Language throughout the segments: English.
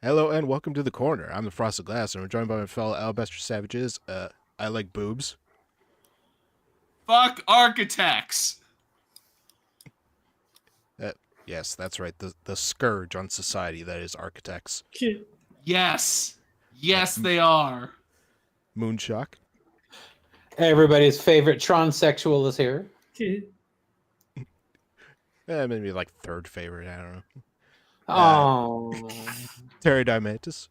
Hello and welcome to the corner. I'm the Frosted Glass, and I'm joined by my fellow Alabaster Savages. I like boobs. Fuck architects. Uh, yes, that's right. The scourge on society that is architects. Yes. Uh, Yes, they are. Moonshock. Everybody's favorite transsexual is here. Maybe like third favorite. I don't know. Oh, Pterodimantus.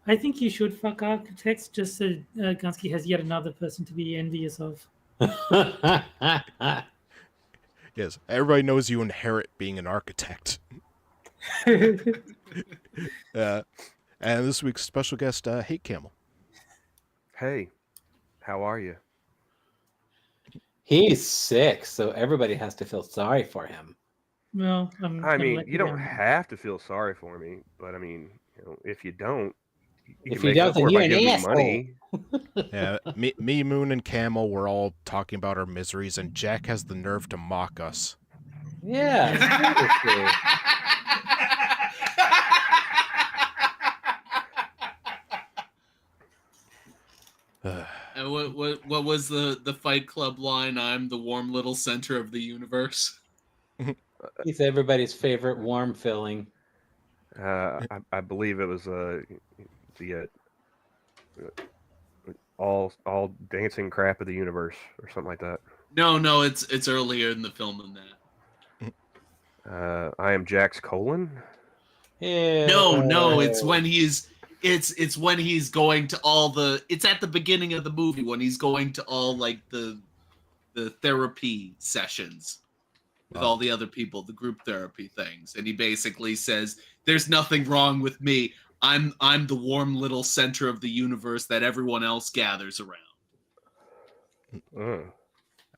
I think you should fuck architects just so Gunsky has yet another person to be envious of. Yes, everybody knows you inherit being an architect. And this week's special guest, Hate Camel. Hey, how are you? he's sick, so everybody has to feel sorry for him. Well, I mean, you don't have to feel sorry for me, but I mean, if you don't, If can you make don't, up then for it you're by an giving me asshole. money. Yeah, me, Moon, and Camel were all talking about our miseries, and Jack has the nerve to mock us. Yeah, seriously. And what was the Fight Club line? I'm the warm little center of the universe. He's everybody's favorite warm filling. I believe it was the all dancing crap of the universe or something like that. No, it's earlier in the film than that. I am Jack's colon. Yeah. No, it's when he's it's when he's going to all the it's at the beginning of the movie when he's going to all like the therapy sessions with all the other people, the group therapy things, and he basically says there's nothing wrong with me. I'm the warm little center of the universe that everyone else gathers around.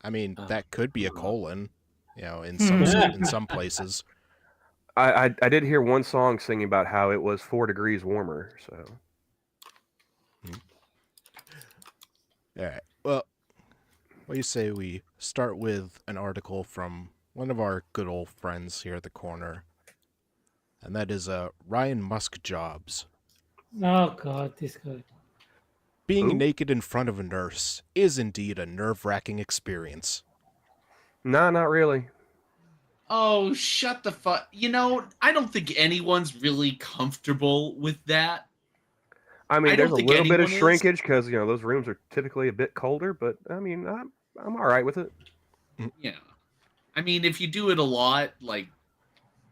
I mean, that could be a colon, in some places. I did hear one song singing about how it was 4 degrees warmer. So. All right. Well, what do you say we start with an article from one of our good old friends here at the corner, and that is Ryan Musk Jobs. Oh God, this guy. Being Who? naked in front of a nurse is indeed a nerve-wracking experience. Nah, not really. Oh, shut the fuck. I don't think anyone's really comfortable with that. I mean, I there's don't a think little bit of anyone is. shrinkage because those rooms are typically a bit colder, but I mean, I'm all right with it. Yeah. I mean, if you do it a lot, like,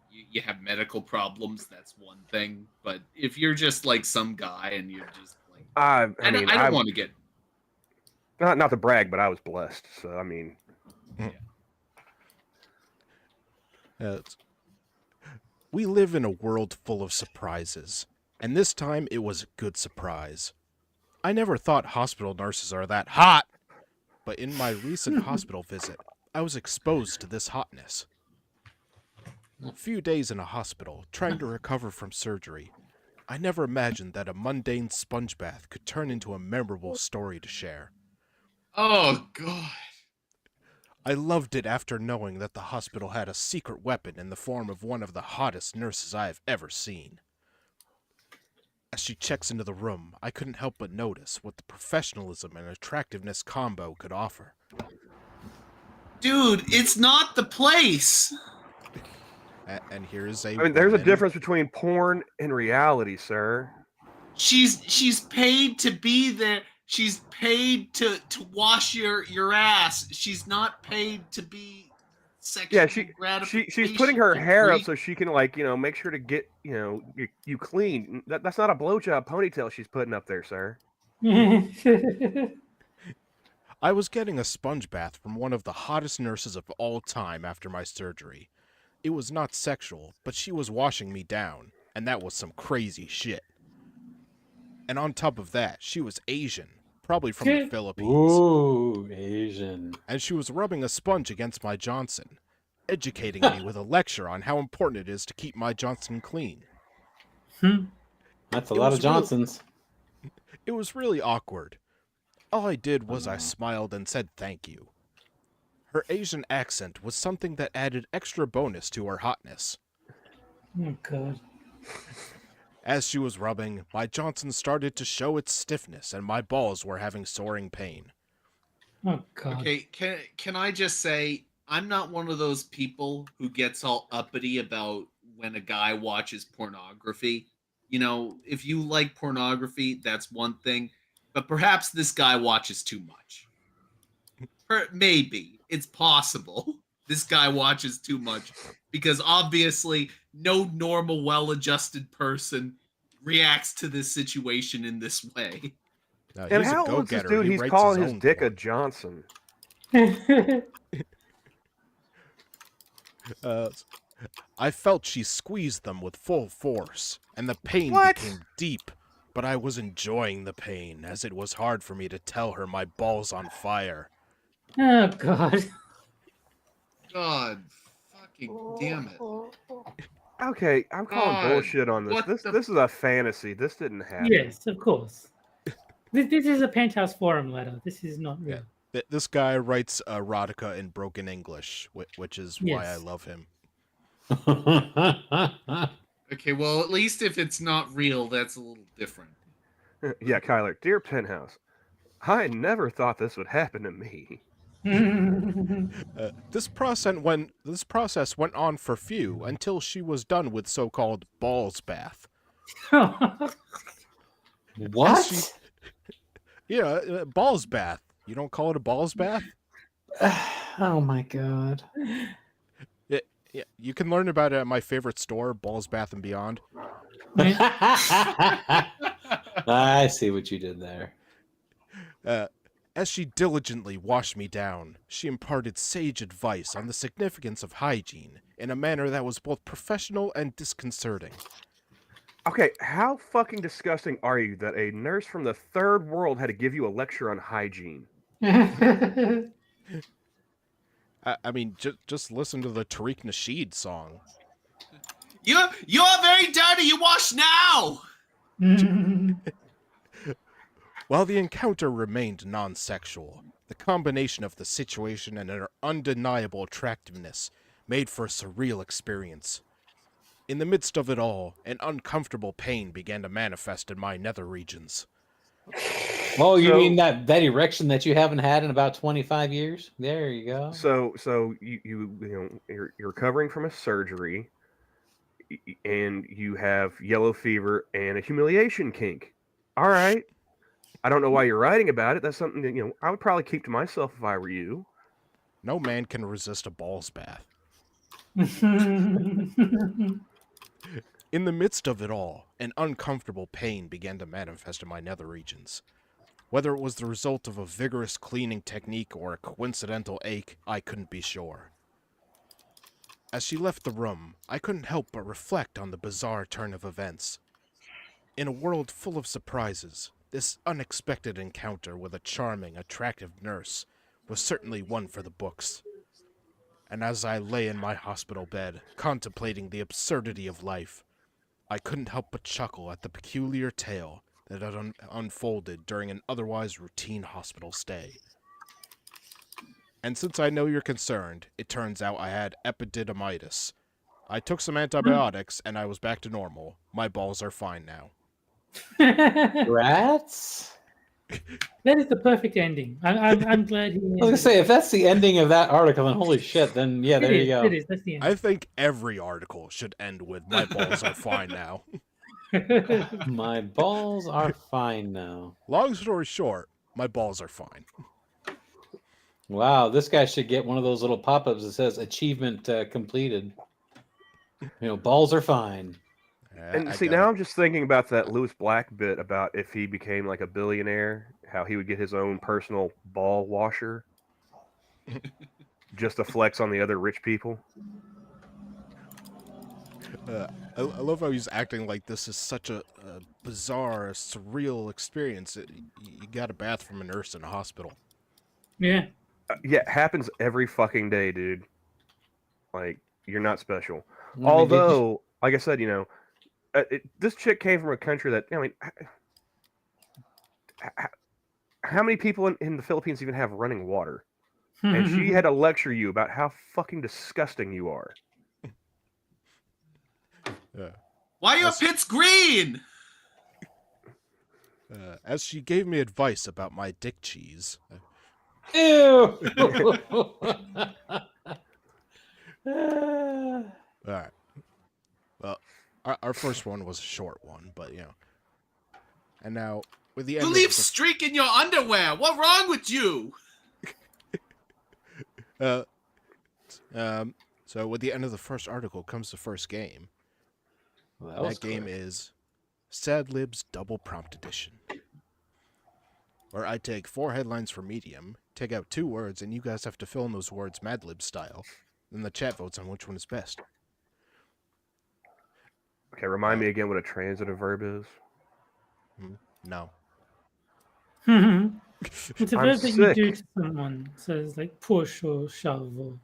you have medical problems, that's one thing. But if you're just, like, some guy and you're just, like... I don't want to get... Not to brag, but I was blessed. So, I mean... We live in a world full of surprises, and this time it was a good surprise. I never thought hospital nurses are that hot, but in my recent hospital visit, I was exposed to this hotness. A few days in a hospital, trying to recover from surgery, I never imagined that a mundane sponge bath could turn into a memorable story to share. Oh, God. I loved it after knowing that the hospital had a secret weapon in the form of one of the hottest nurses I have ever seen. As she checks into the room, I couldn't help but notice what the professionalism and attractiveness combo could offer. Dude, it's not the place. And here's a I mean, there's a woman- difference between porn and reality, sir. She's paid to be there. She's paid to wash your ass. She's not paid to be sexual Yeah, gratification. she's putting her hair up freak. so she can make sure to get you clean. That's not a blowjob ponytail she's putting up there, sir. I was getting a sponge bath from one of the hottest nurses of all time after my surgery. It was not sexual, but she was washing me down, and that was some crazy shit. And on top of that, she was Asian, probably from the Philippines. Ooh, Asian. And she was rubbing a sponge against my Johnson, educating me with a lecture on how important it is to keep my Johnson clean. That's a lot of Johnsons. It was really awkward. All I did was I smiled and said thank you. Her Asian accent was something that added extra bonus to her hotness. Oh God. As she was rubbing, my Johnson started to show its stiffness, and my balls were having soaring pain. Oh God. Okay, can I just say I'm not one of those people who gets all uppity about when a guy watches pornography. You know, if you like pornography, that's one thing, but perhaps this guy watches too much. Maybe it's possible this guy watches too much because obviously no normal, well-adjusted person reacts to this situation in this way. Now, And he's a how old's this go-getter. dude? He He's writes calling his his own dick a porn. Johnson. I felt she squeezed them with full force, and the pain What? became deep, but I was enjoying the pain, as it was hard for me to tell her my balls on fire. Oh God. God fucking damn it. Okay, I'm calling God, bullshit on this. what This the- this is a fantasy. This didn't happen. Yes, of course. This is a Penthouse Forum letter. This is not real. This guy writes erotica in broken English, which is why I Yes. love him. Okay, well, at least if it's not real, that's a little different. Yeah, Kyler, dear Penthouse, I never thought this would happen to me. This process went on for few until she was done with so-called balls bath. What? Yeah, balls bath. You don't call it a balls bath? Oh my God. Yeah, you can learn about it at my favorite store, Balls Bath and Beyond. I see what you did there. As she diligently washed me down, she imparted sage advice on the significance of hygiene in a manner that was both professional and disconcerting. Okay, how fucking disgusting are you that a nurse from the third world had to give you a lecture on hygiene? I mean, just listen to the Tariq Nasheed song. You're very dirty. You wash now. While the encounter remained non-sexual, the combination of the situation and her undeniable attractiveness made for a surreal experience. In the midst of it all, an uncomfortable pain began to manifest in my nether regions. Oh, you So- mean that erection that you haven't had in about 25 years? There you go. So you're recovering from a surgery, and you have yellow fever and a humiliation kink. All right, I don't know why you're writing about it. That's something that I would probably keep to myself if I were you. No man can resist a balls bath. In the midst of it all, an uncomfortable pain began to manifest in my nether regions. Whether it was the result of a vigorous cleaning technique or a coincidental ache, I couldn't be sure. As she left the room, I couldn't help but reflect on the bizarre turn of events. In a world full of surprises, this unexpected encounter with a charming, attractive nurse was certainly one for the books. And as I lay in my hospital bed, contemplating the absurdity of life, I couldn't help but chuckle at the peculiar tale that had unfolded during an otherwise routine hospital stay. And since I know you're concerned, it turns out I had epididymitis. I took some antibiotics and I was back to normal. My balls are fine now. Rats? That is the perfect ending. I'm glad he. I was gonna say, if that's the ending of that article, then holy shit, then yeah, there you go. It is. That's the end. I think every article should end with my balls are fine now. My balls are fine now. Long story short, my balls are fine. Wow, this guy should get one of those little pop-ups that says achievement completed. Balls are fine. And I see, got now it. I'm just thinking about that Lewis Black bit about if he became like a billionaire, how he would get his own personal ball washer, just to flex on the other rich people. I love how he's acting like this is such a bizarre, surreal experience. You got a bath from a nurse in a hospital. Yeah. Yeah, it happens every fucking day, dude. Like, you're not special. I mean, Although, like I said, this chick came from a country that, how many people in the Philippines even have running water? And she had to lecture you about how fucking disgusting you are. Yeah. Why are your pits green? As she gave me advice about my dick cheese. Ew. All right. Well, our first one was a short one, but you know. And now with the You end leave of the, streak in your underwear. What's wrong with you? so with the end of the first article comes the first game. Well, That game is Sad Libs Double Prompt Edition, where I take 4 headlines for medium, take out 2 words, and you guys have to fill in those words Mad Lib style. Then the chat votes on which one is best. Okay, remind me again what a transitive verb is. No. It's a I'm verb that you sick. do to someone. So it's like push or shove or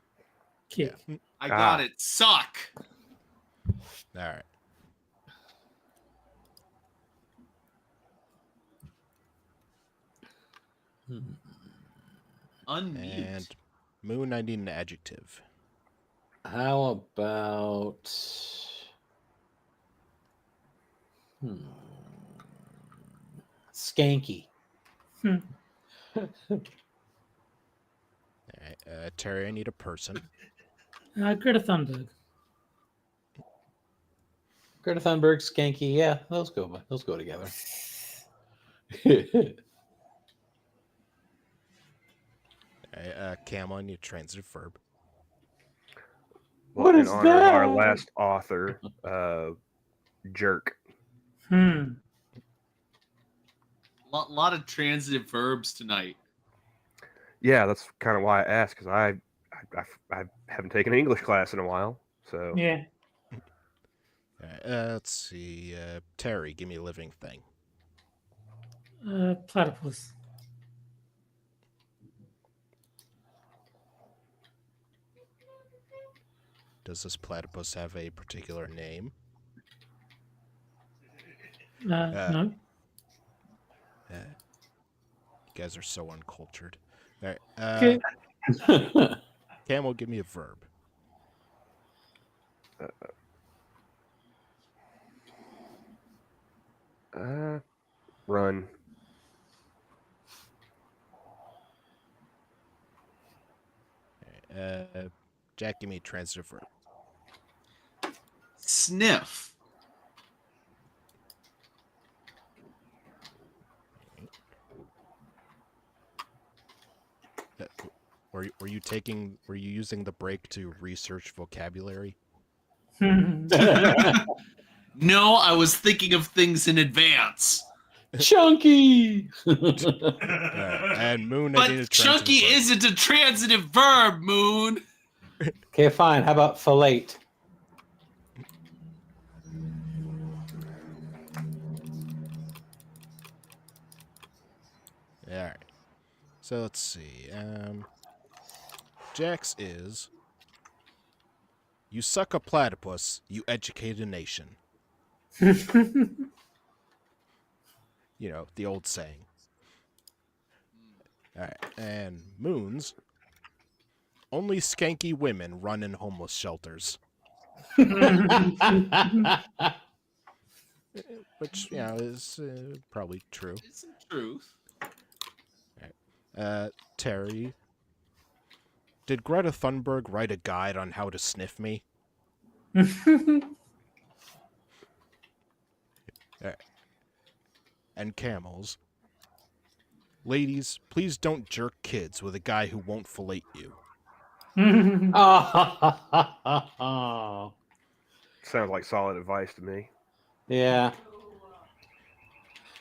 kick. Yeah. I got it. Suck. All right. Unmute. And Moon, I need an adjective. How about skanky? All right. Terry, I need a person. Greta Thunberg. Greta Thunberg, skanky. Yeah, those go together. All right, Camel, I need a transitive verb. What in is honor of our that? last author, jerk. Lot of transitive verbs tonight. Yeah, that's kind of why I asked, because I haven't taken an English class in a while. So Yeah. All right, let's see. Terry, give me a living thing. Platypus. Does this platypus have a particular name? No. You guys are so uncultured. All right. Okay. Camel, give me a verb. run. Jack, give me a transitive verb. Sniff. Were you using the break to research vocabulary? No, I was thinking of things in advance. Chunky. And Moon, I need a But chunky transitive verb. isn't a transitive verb, Moon. Okay, fine. How about fillet? All right. So let's see. Jax is, you suck a platypus, you educate a nation. You know, the old saying. All right. And Moon's, only skanky women run in homeless shelters. Which, you know, is probably true. It's the truth. Terry, did Greta Thunberg write a guide on how to sniff me? And Camels, ladies, please don't jerk kids with a guy who won't fillet you. Oh. Sounds like solid advice to me. Yeah.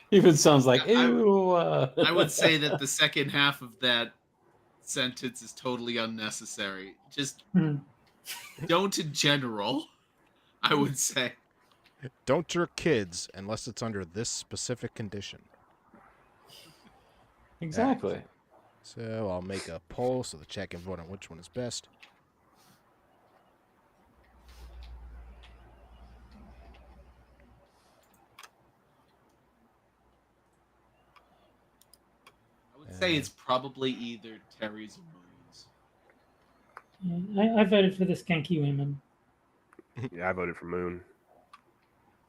Even sounds like I- ew. I would say that the second half of that sentence is totally unnecessary. Just don't in general, I would say. Don't jerk kids unless it's under this specific condition. Exactly. So I'll make a poll so the chat can vote on which one is best. I would say it's probably either Terry's or Moon's. I voted for the skanky women. Yeah, I voted for Moon.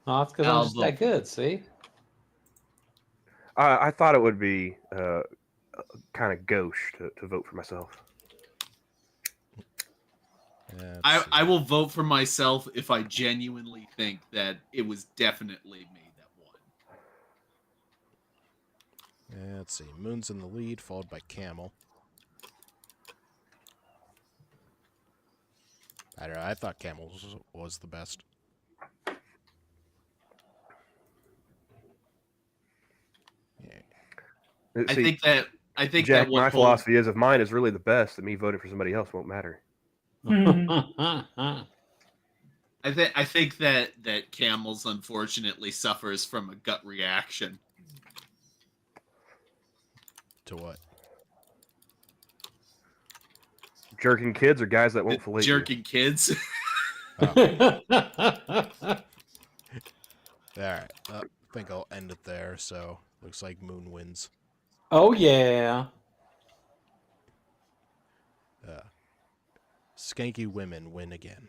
Oh, that's because I'm just Album. that good. See. I thought it would be kind of gauche to vote for myself. I will vote for myself if I genuinely think that it was definitely made that won. Let's see. Moon's in the lead, followed by Camel. I don't know. I thought Camel was the best. Yeah. I think Jack, that what my holds, philosophy is if mine is really the best, then me voting for somebody else won't matter. I think that Camel's unfortunately suffers from a gut reaction. To what? Jerking kids or guys that won't fillet you. Jerking kids. All right. I think I'll end it there. So looks like Moon wins. Oh yeah. Skanky women win again.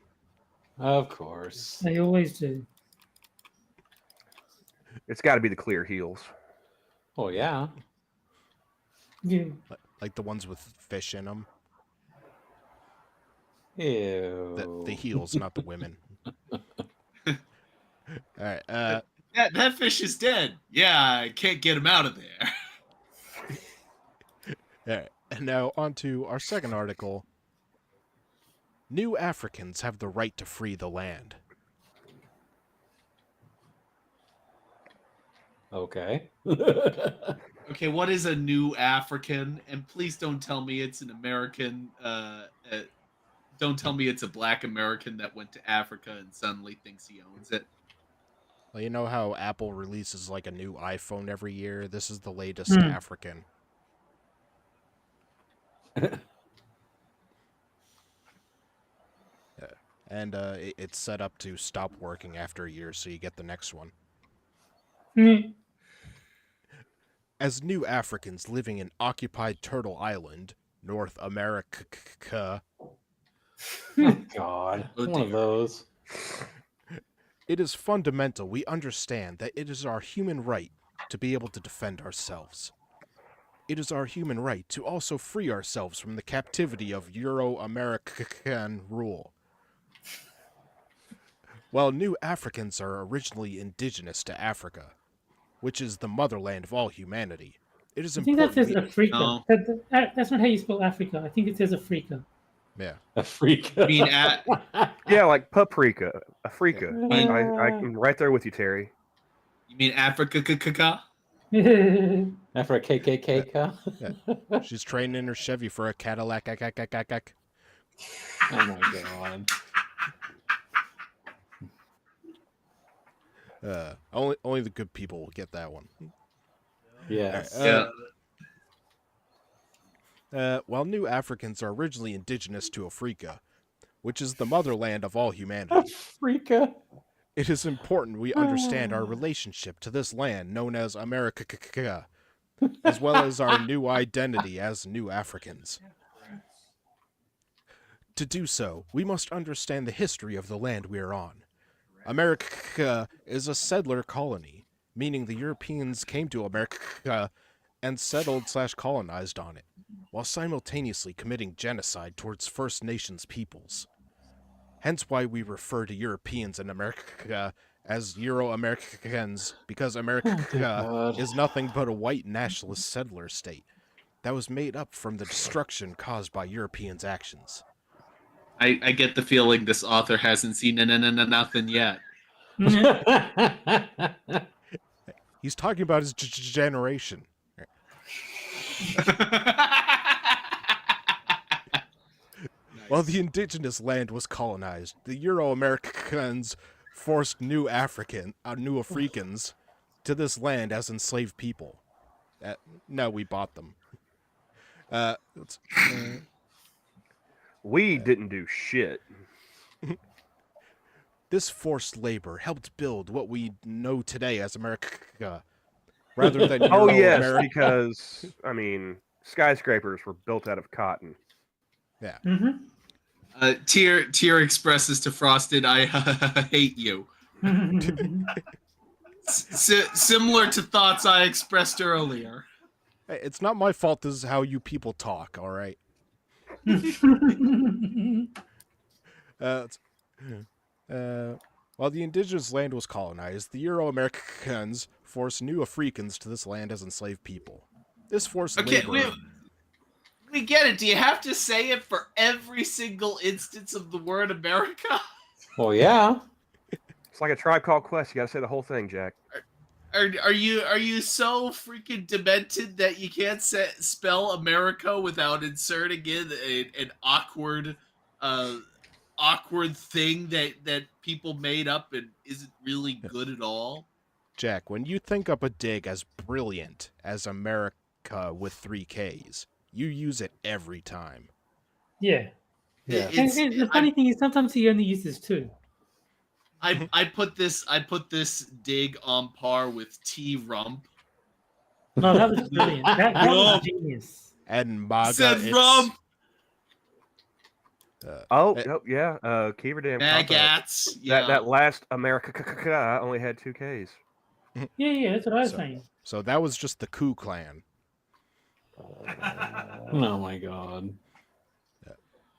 Of course. They always do. It's got to be the clear heels. Oh yeah. Yeah. Like the ones with fish in them. Ew. The heels, not the women. All right. That fish is dead. Yeah, I can't get him out of there. All right. And now on to our second article. New Africans have the right to free the land. Okay. Okay, what is a new African? And please don't tell me it's an American. Don't tell me it's a black American that went to Africa and suddenly thinks he owns it. Well, you know how Apple releases like a new iPhone every year? This is the latest African. And it's set up to stop working after a year, so you get the next one. Mm. As new Africans living in occupied Turtle Island, North America, Oh, God. Oh, One of dear. those. it is fundamental we understand that it is our human right to be able to defend ourselves. It is our human right to also free ourselves from the captivity of Euro-American rule. While new Africans are originally indigenous to Africa, which is the motherland of all humanity, it is I think that important. says Africa. No. That's not how you spell Africa. I think it says Africa. Yeah. A freak. I mean, Yeah, like paprika, Africa. Yeah. I'm right there with you, Terry. you mean Africa? After a KKK. She's training her Chevy for a Cadillac. Oh my God. Only the good people will get that one. Yes. Yeah. While new Africans are originally indigenous to Africa, which is the motherland of all humanity, Africa. it is important we understand our relationship to this land known as America, as well as our new identity as new Africans. To do so, we must understand the history of the land we are on. America is a settler colony, meaning the Europeans came to America and settled/colonized on it, while simultaneously committing genocide towards First Nations peoples. Hence why we refer to Europeans in America as Euro-Americans, because America is nothing but a white nationalist settler state that was made up from the destruction caused by Europeans' actions. I get the feeling this author hasn't seen nothing yet. He's talking about his generation. While the indigenous land was colonized, the Euro-Americans forced new Africans to this land as enslaved people. No, we bought them. We didn't do shit. This forced labor helped build what we know today as America, rather than Oh yes, Euro-America. because I mean, skyscrapers were built out of cotton. Yeah. Mm-hmm. Tier expresses to Frosted, I hate you. Similar to thoughts I expressed earlier. Hey, it's not my fault this is how you people talk, all right? While the indigenous land was colonized, the Euro-Americans forced new Africans to this land as enslaved people. This forced Okay, labor... we get it. Do you have to say it for every single instance of the word America? Well, yeah. It's like a Tribe Called Quest. You got to say the whole thing, Jack. Are you so freaking demented that you can't spell America without inserting in an awkward thing that people made up and isn't really good at all? Jack, when you think up a dig as brilliant as America with 3 Ks, you use it every time. Yeah. Yeah. And the funny thing is, sometimes he only uses 2. I put this dig on par with T rump. No, that was brilliant. That was genius. And MAGA, Said it's... rump. Yeah. Kiever Dam. Magats. Yeah. That last America only had 2 Ks. Yeah, that's what I was saying. So that was just the Ku Clan. Oh my god.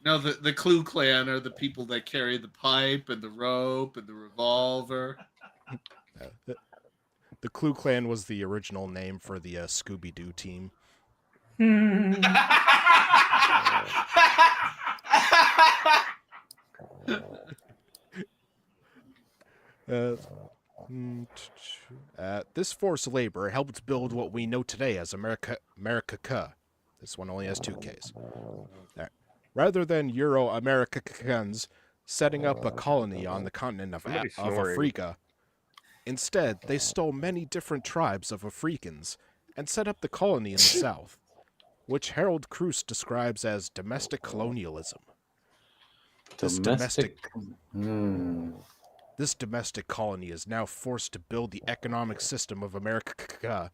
No, the Clue Clan are the people that carry the pipe and the rope and the revolver. The Ku Clan was the original name for the Scooby-Doo team. This forced labor helped build what we know today as America. This one only has 2 Ks. Right. Rather than Euro-Americans setting up a colony on the continent of Africa, instead they stole many different tribes of Africans and set up the colony in the south, which Harold Cruz describes as domestic colonialism. This domestic colony is now forced to build the economic system of America.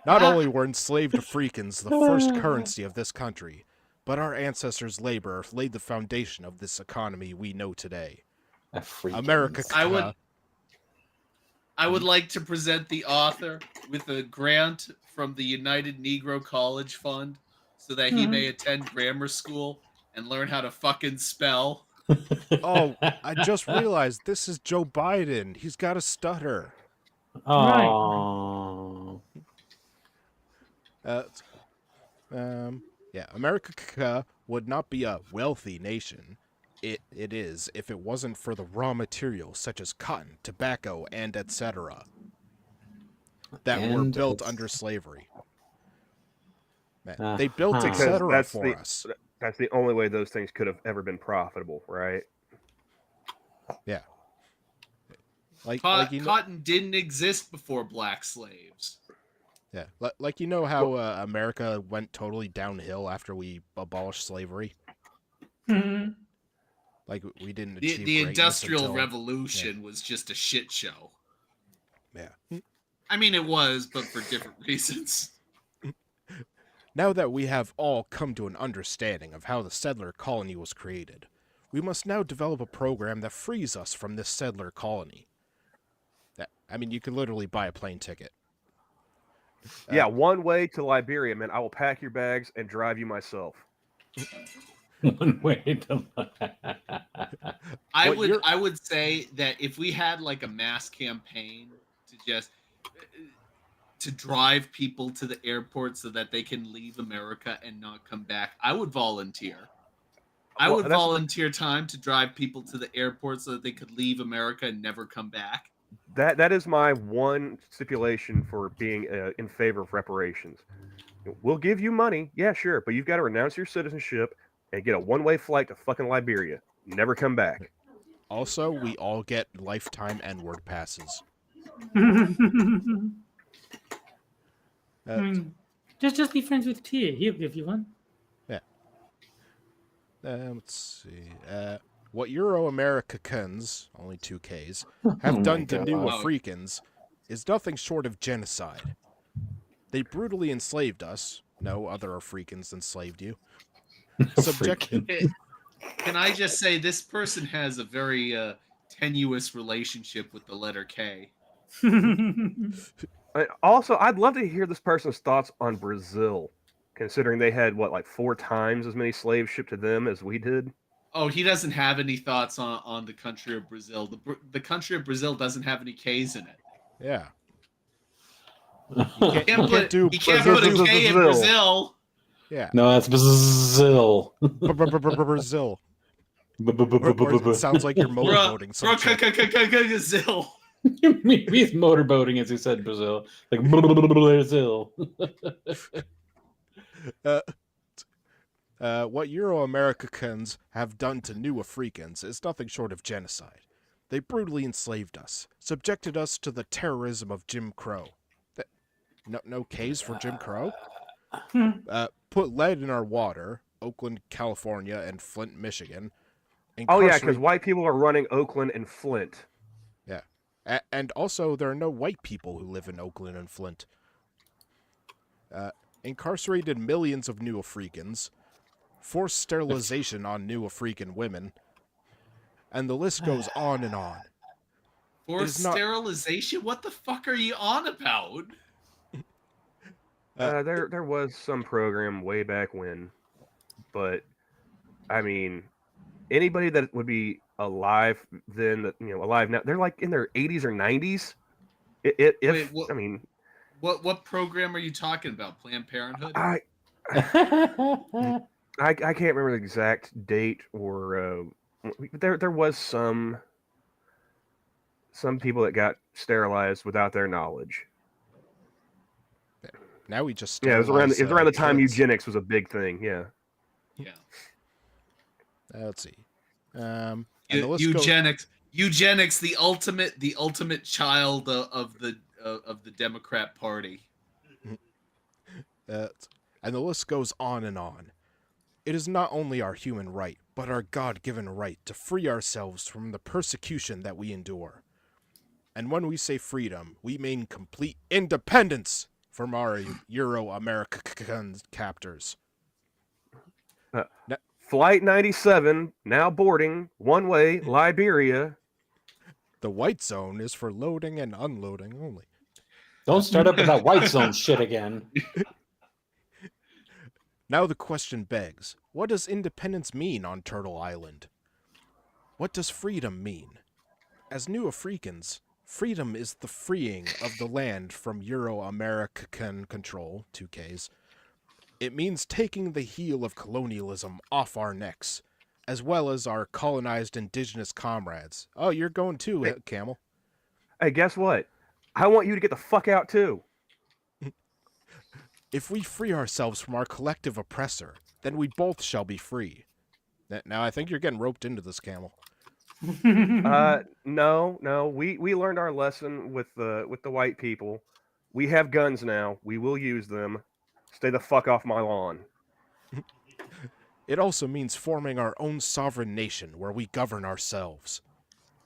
Not only were enslaved Africans the first currency of this country, but our ancestors' labor laid the foundation of this economy we know today. America. I would like to present the author with a grant from the United Negro College Fund so that he may attend grammar school and learn how to fucking spell. Oh, I just realized this is Joe Biden. He's got a stutter. Oh. America would not be a wealthy nation. It is if it wasn't for the raw materials such as cotton, tobacco, and etc. that were built under slavery. Man, they built etc. for us. That's the only way those things could have ever been profitable, right? Yeah. Cotton didn't exist before black slaves. Yeah, like how America went totally downhill after we abolished slavery. Mm-hmm. Like we didn't achieve the Industrial Revolution was just a shit show. Yeah. I mean, it was, but for different reasons. Now that we have all come to an understanding of how the settler colony was created, we must now develop a program that frees us from this settler colony. You can literally buy a plane ticket. Yeah, one way to Liberia, man. I will pack your bags and drive you myself. One way to. I would say that if we had like a mass campaign to drive people to the airport so that they can leave America and not come back, I would volunteer. I would volunteer time to drive people to the airport so that they could leave America and never come back. That is my one stipulation for being in favor of reparations. We'll give you money, yeah, sure, but you've got to renounce your citizenship and get a one-way flight to fucking Liberia. Never come back. Also, we all get lifetime N-word passes. Just be friends with Tia. He'll give you one. Yeah. Let's see. What Euro-Americans, only 2 Ks, have done to new Africans is nothing short of genocide. They brutally enslaved us. No other Africans enslaved you. Can I just say this person has a very tenuous relationship with the letter K. Also, I'd love to hear this person's thoughts on Brazil, considering they had what, like 4 times as many slaves shipped to them as we did. Oh, he doesn't have any thoughts on the country of Brazil. The country of Brazil doesn't have any K's in it. Yeah. You can't do put a K in Brazil. Yeah. No, that's Brazil. Brazil. Or it sounds like you're motorboating some shit. Brazil. He's motorboating as he said Brazil. Like Brazil. What Euro-Americans have done to new Africans is nothing short of genocide. They brutally enslaved us, subjected us to the terrorism of Jim Crow. No K's for Jim Crow? Put lead in our water, Oakland, California, and Flint, Michigan. Oh yeah, because white people are running Oakland and Flint. Yeah. And also, there are no white people who live in Oakland and Flint. Incarcerated millions of new Africans, forced sterilization on new African women, and the list goes on and on. Forced sterilization? What the fuck are you on about? There was some program way back when, but I mean, anybody that would be alive then, alive now, they're like in their 80s or 90s. What program are you talking about? Planned Parenthood? I can't remember the exact date, or there was some people that got sterilized without their knowledge. Now we just it was around the time kids. eugenics was a big thing. Yeah. Let's see. And eugenics, the ultimate child of the Democrat Party. And the list goes on and on. It is not only our human right, but our God-given right to free ourselves from the persecution that we endure. And when we say freedom, we mean complete independence from our Euro-American captors. Flight 97, now boarding, one way, Liberia. The white zone is for loading and unloading only. Don't start up with that white zone shit again. Now the question begs, what does independence mean on Turtle Island? What does freedom mean? As new Africans, freedom is the freeing of the land from Euro-American control, 2Ks. It means taking the heel of colonialism off our necks, as well as our colonized indigenous comrades. Oh, you're going too, Camel. Hey, guess what? I want you to get the fuck out too. If we free ourselves from our collective oppressor, then we both shall be free. Now, I think you're getting roped into this, Camel. No. We learned our lesson with the white people. We have guns now. We will use them. Stay the fuck off my lawn. It also means forming our own sovereign nation where we govern ourselves.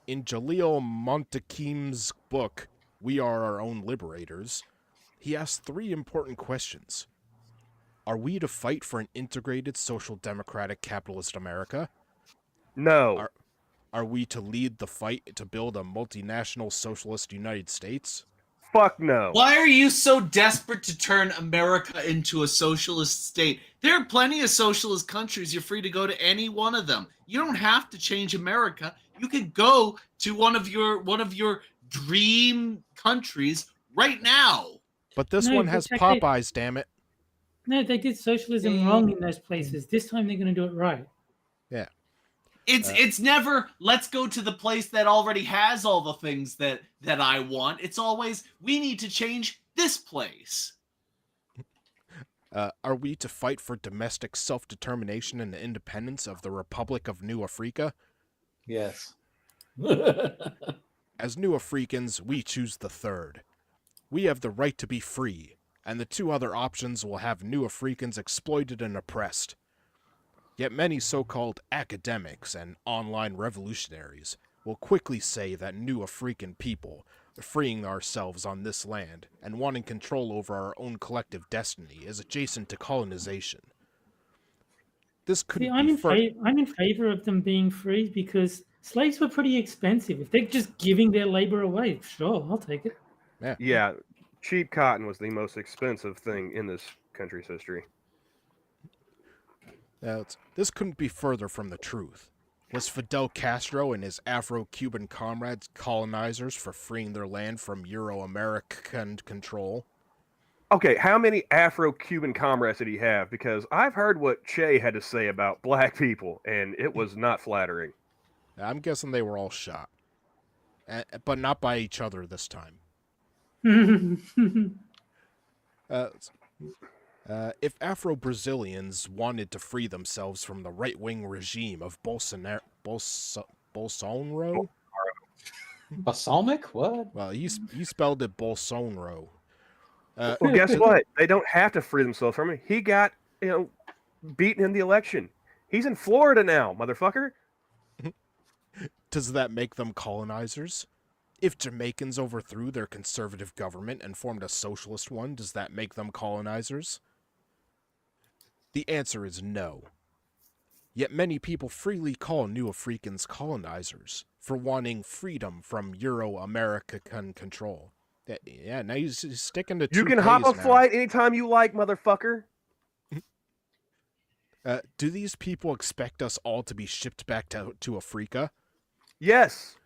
In Jalil Montekim's book, We Are Our Own Liberators, he asks 3 important questions. Are we to fight for an integrated social democratic capitalist America? No. Are we to lead the fight to build a multinational socialist United States? Fuck no. Why are you so desperate to turn America into a socialist state? There are plenty of socialist countries. You're free to go to any one of them. You don't have to change America. You could go to one of your dream countries right now. But this one has Popeyes, damn it. No, they did socialism wrong in those places. This time they're going to do it right. Yeah. It's never, let's go to the place that already has all the things that I want. It's always, we need to change this place. Are we to fight for domestic self-determination and the independence of the Republic of New Africa? Yes. As New Africans, we choose the third. We have the right to be free, and the 2 other options will have New Africans exploited and oppressed. Yet many so-called academics and online revolutionaries will quickly say that New African people, freeing ourselves on this land and wanting control over our own collective destiny, is adjacent to colonization. This could I'm in favor of them being free because Slaves were pretty expensive. If they're just giving their labor away, sure, I'll take it. Yeah, cheap cotton was the most expensive thing in this country's history. This couldn't be further from the truth. Was Fidel Castro and his Afro-Cuban comrades colonizers for freeing their land from Euro-American control? Okay, how many Afro-Cuban comrades did he have? Because I've heard what Che had to say about black people, and it was not flattering. I'm guessing they were all shot. But not by each other this time. If Afro-Brazilians wanted to free themselves from the right-wing regime of Bolsonaro... Balsamic? What? Well, he spelled it Bolsonaro. Well, guess what? They don't have to free themselves from it. He got, beaten in the election. He's in Florida now, motherfucker. Does that make them colonizers? If Jamaicans overthrew their conservative government and formed a socialist one, does that make them colonizers? The answer is no. Yet many people freely call New Africans colonizers for wanting freedom from Euro-American control. Yeah, now he's sticking to You can hop a now. flight anytime you like, motherfucker. Do these people expect us all to be shipped back to Africa? Yes.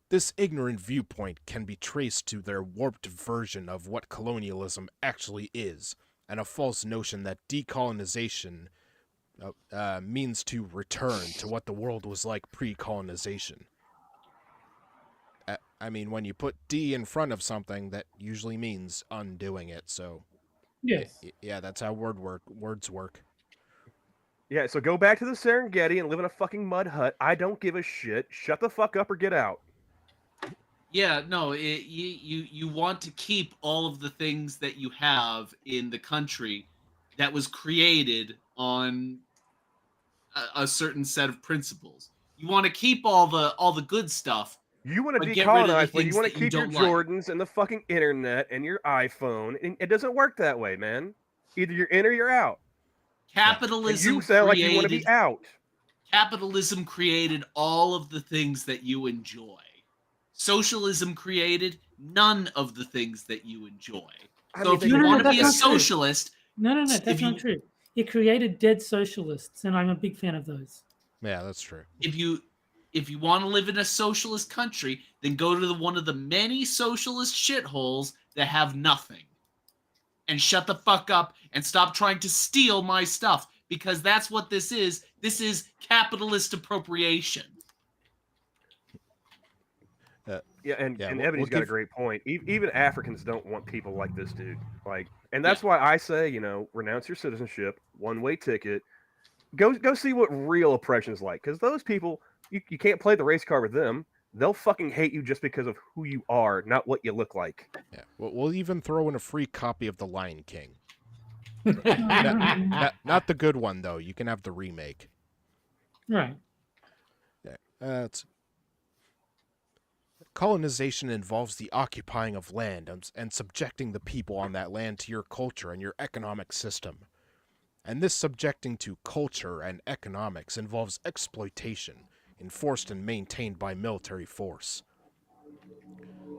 This ignorant viewpoint can be traced to their warped version of what colonialism actually is, and a false notion that decolonization means to return to what the world was like pre-colonization. I mean, when you put D in front of something, that usually means undoing it, so... Yes. Yeah, that's how words work. Yeah, so go back to the Serengeti and live in a fucking mud hut. I don't give a shit. Shut the fuck up or get out. Yeah, no, you want to keep all of the things that you have in the country that was created on a certain set of principles. You want to keep all the good stuff. You want to But get rid of the decolonize, but you things want to that you keep your don't like. Jordans and the fucking internet and your iPhone. And it doesn't work that way, man. Either you're in or you're out. And Capitalism you sound like you want to be out. Capitalism created all of the things that you enjoy. Socialism created none of the things that you enjoy. So if you want to be a socialist... No, that's not true. It created dead socialists, and I'm a big fan of those. Yeah, that's true. If you want to live in a socialist country, then go to one of the many socialist shitholes that have nothing. And shut the fuck up and stop trying to steal my stuff, because that's what this is. This is capitalist appropriation. And Ebony's got a great point. Even Africans don't want people like this dude. And that's why I say, renounce your citizenship, one-way ticket. Go see what real oppression is like, because those people, you can't play the race card with them. They'll fucking hate you just because of who you are, not what you look like. Yeah, we'll even throw in a free copy of The Lion King. Not the good one, though. You can have the remake. Right. Yeah, colonization involves the occupying of land and subjecting the people on that land to your culture and your economic system. And this subjecting to culture and economics involves exploitation, enforced and maintained by military force.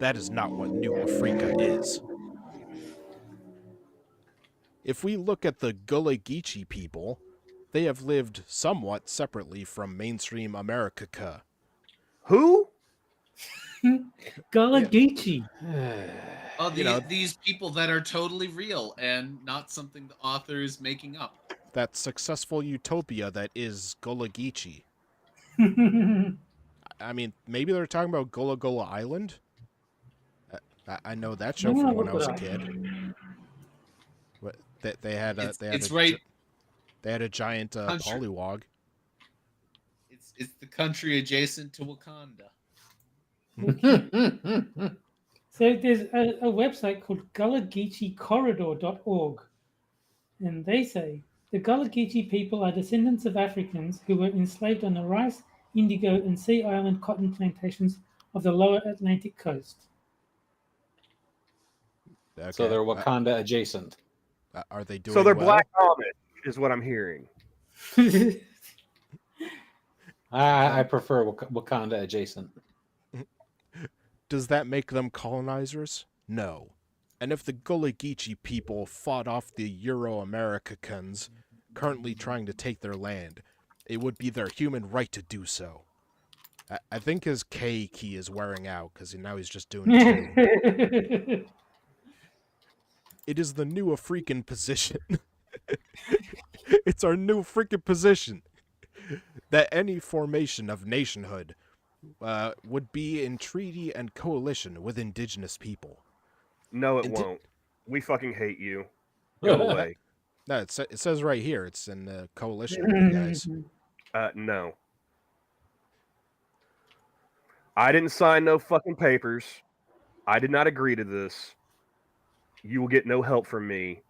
That is not what New Africa is. If we look at the Gullah Geechee people, they have lived somewhat separately from mainstream America. Who? Gullah Geechee. Oh, these people that are totally real and not something the author is making up. That successful utopia that is Gullah Geechee. I mean, maybe they're talking about Gullah Gullah Island. I know that show from when I was a kid. They had a giant polywog. It's the country adjacent to Wakanda. So there's a website called GullahGeecheeCorridor.org, and they say the Gullah Geechee people are descendants of Africans who were enslaved on the rice, indigo, and Sea Island cotton plantations of the lower Atlantic coast. Okay. So they're Wakanda adjacent. Are they doing So they're well? Black Amish, is what I'm hearing. I prefer Wakanda adjacent. Does that make them colonizers? No. And if the Gullah Geechee people fought off the Euro-Americans currently trying to take their land, it would be their human right to do so. I think his K key is wearing out because now he's just doing two. It is the new African position. It's our new freaking position that any formation of nationhood would be in treaty and coalition with indigenous people. No, it won't. We fucking hate you. Go away. No, it says right here it's in the coalition with you guys. No. I didn't sign no fucking papers. I did not agree to this. You will get no help from me.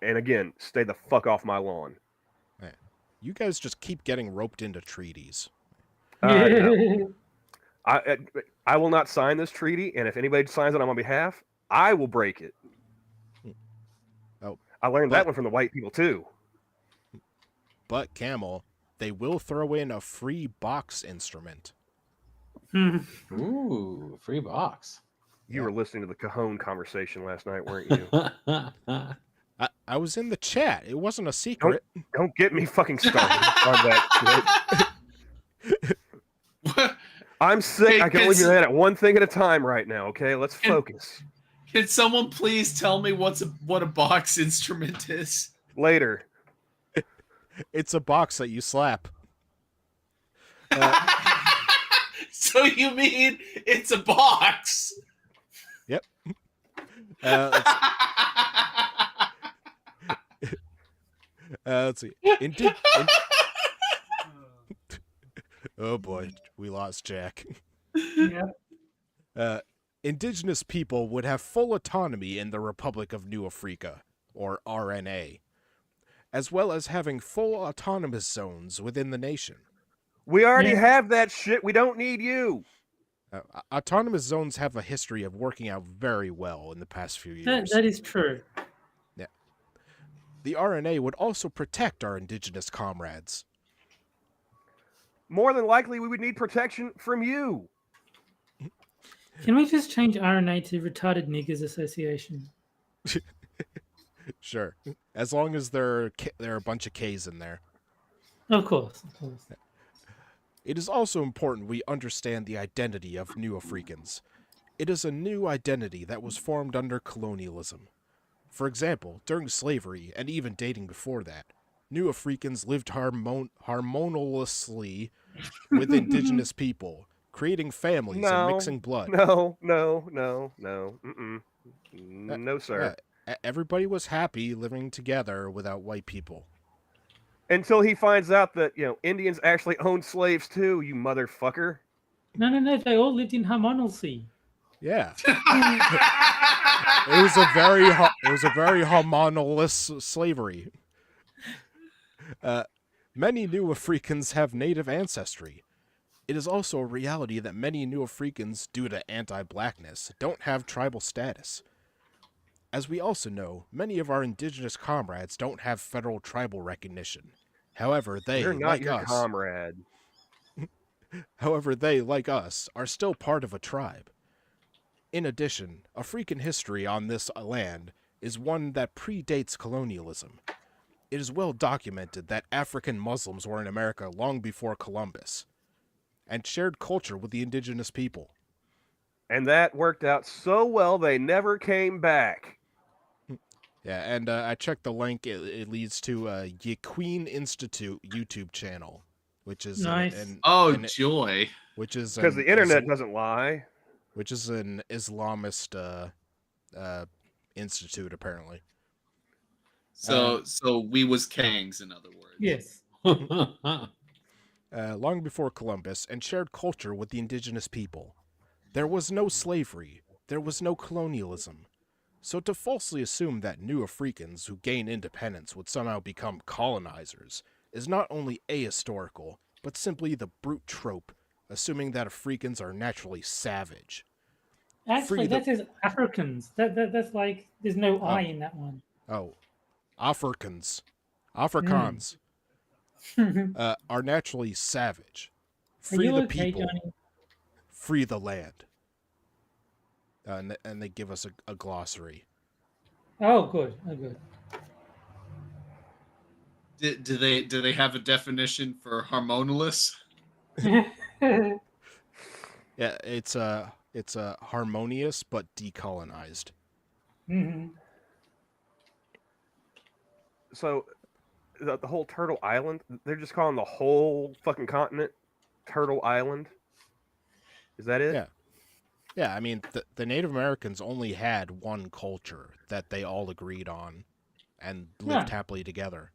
And again, stay the fuck off my lawn. You guys just keep getting roped into treaties. No. I will not sign this treaty, and if anybody signs it on my behalf, I will break it. Oh, I learned that one from the white people too. But Camel, they will throw in a free box instrument. Ooh, free box. You were listening to the Cajon conversation last night, weren't you? I was in the chat. It wasn't a secret. Don't get me fucking started on that shit. I'm sick. Hey, I can only do that at one thing at a time right now. Okay, let's focus. Can someone please tell me what a box instrument is? Later. It's a box that you slap. So you mean it's a box? Yep. Let's see. Oh boy, we lost Jack. Yeah. Indigenous people would have full autonomy in the Republic of New Africa, or RNA, as well as having full autonomous zones within the nation. We already have that shit. We don't need you. Autonomous zones have a history of working out very well in the past few years. That is true. Yeah. The RNA would also protect our indigenous comrades. More than likely, we would need protection from you. Can we just change RNA to Retarded Niggers Association? Sure. As long as there are a bunch of K's in there. Of course, of course. It is also important we understand the identity of New Africans. It is a new identity that was formed under colonialism. For example, during slavery, and even dating before that, New Africans lived harmoniously with indigenous people, creating families and mixing blood. No. No, sir. Everybody was happy living together without white people. Until he finds out that, Indians actually owned slaves too, you motherfucker. No. They all lived in harmoniously. Yeah. It was a very harmonious slavery. Many New Africans have native ancestry. It is also a reality that many New Africans, due to anti-blackness, don't have tribal status. As we also know, many of our indigenous comrades don't have federal tribal recognition. However, They're not like your us, comrade. However, they, like us, are still part of a tribe. In addition, African history on this land is one that predates colonialism. It is well documented that African Muslims were in America long before Columbus, and shared culture with the indigenous people. And that worked out so well they never came back. Yeah, and I checked the link. It leads to Yaqueen Institute YouTube channel, which is nice. Joy! Which is because the internet doesn't lie. Which is an Islamist institute, apparently. So we was Kangs, in other words. Yes. Long before Columbus, and shared culture with the indigenous people. There was no slavery. There was no colonialism. So to falsely assume that New Africans who gain independence would somehow become colonizers is not only ahistorical, but simply the brute trope, assuming that Africans are naturally savage. Actually, that says Africans. That's like, there's no I in that one. Oh, Africans. Afrikaans. are naturally savage. Are Free you the okay, people, Johnny? free the land. And they give us a glossary. Oh, good. Oh, good. Do they have a definition for harmoniless? Yeah, it's harmonious but decolonized. Mhm. So the whole Turtle Island, they're just calling the whole fucking continent Turtle Island. Is that it? Yeah. Yeah, I mean, the Native Americans only had one culture that they all agreed on and lived Yeah. happily together.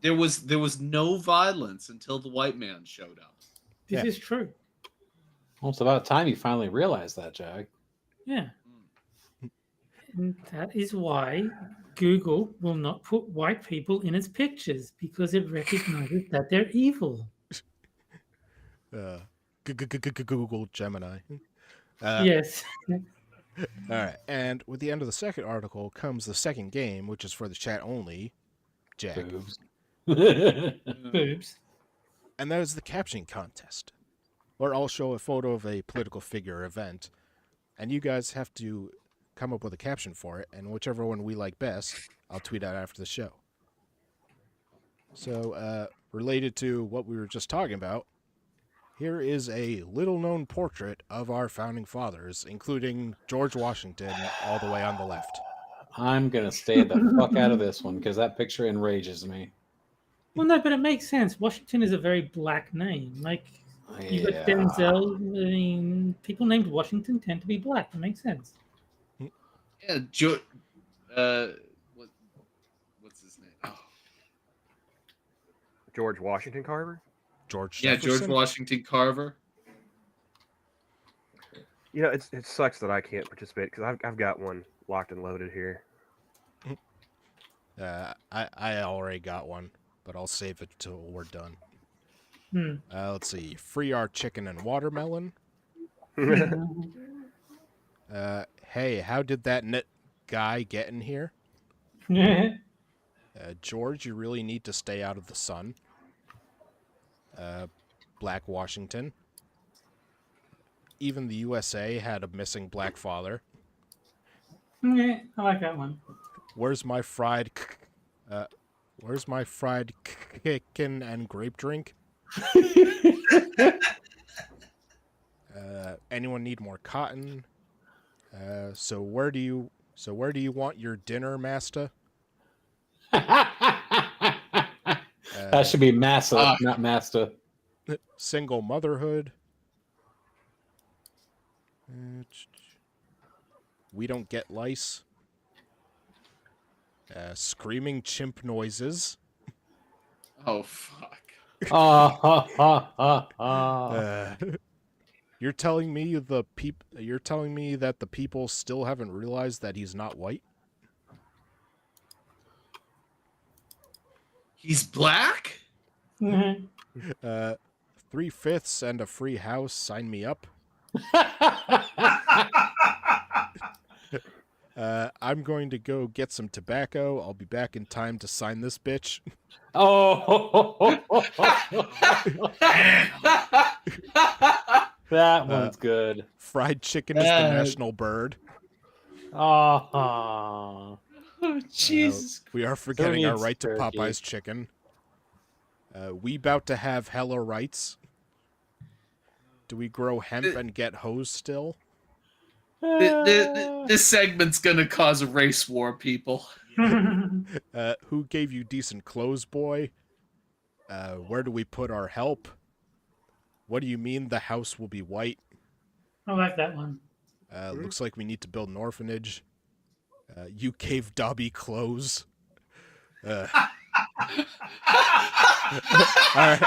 There was no violence until the white man showed up. This Yeah. is true. Well, it's about time you finally realized that, Jack. Yeah. And that is why Google will not put white people in its pictures because it recognizes that they're evil. Google Gemini. Yes. All right, and with the end of the second article comes the second game, which is for the chat only, Jack. Boobs. Boobs. And that is the Caption Contest, where I'll show a photo of a political figure or event, and you guys have to come up with a caption for it, and whichever one we like best, I'll tweet out after the show. So, related to what we were just talking about, here is a little-known portrait of our founding fathers, including George Washington all the way on the left. I'm going to stay the fuck out of this one because that picture enrages me. Well, no, but it makes sense. Washington is a very black name. Like, you got Yeah. Denzel. I mean, people named Washington tend to be black. It makes sense. Yeah, what's his name? Oh. George Washington Carver. George Yeah, Jefferson? George Washington Carver. You know, it sucks that I can't participate because I've got one locked and loaded here. I already got one, but I'll save it till we're done. Hmm. Let's see. Free our chicken and watermelon. Hey, how did that guy get in here? George, you really need to stay out of the sun. Black Washington. Even the USA had a missing black father. Yeah, I like that one. Where's my fried chicken and grape drink? Anyone need more cotton? So where do you want your dinner, master? That should be massa, not master. Single motherhood. We don't get lice. Screaming chimp noises. Oh fuck. You're telling me that the people still haven't realized that he's not white? He's black? 3/5 and a free house. Sign me up. I'm going to go get some tobacco. I'll be back in time to sign this bitch. That one's good. Fried chicken is the national bird. Oh, Jesus. We are forgetting our needs right to turkey. Popeye's chicken. We about to have hella rights. Do we grow hemp and get hose still? This segment's gonna cause a race war, people. Who gave you decent clothes, boy? Where do we put our help? What do you mean the house will be white? I like that one. Looks like we need to build an orphanage. You gave Dobby clothes. All right.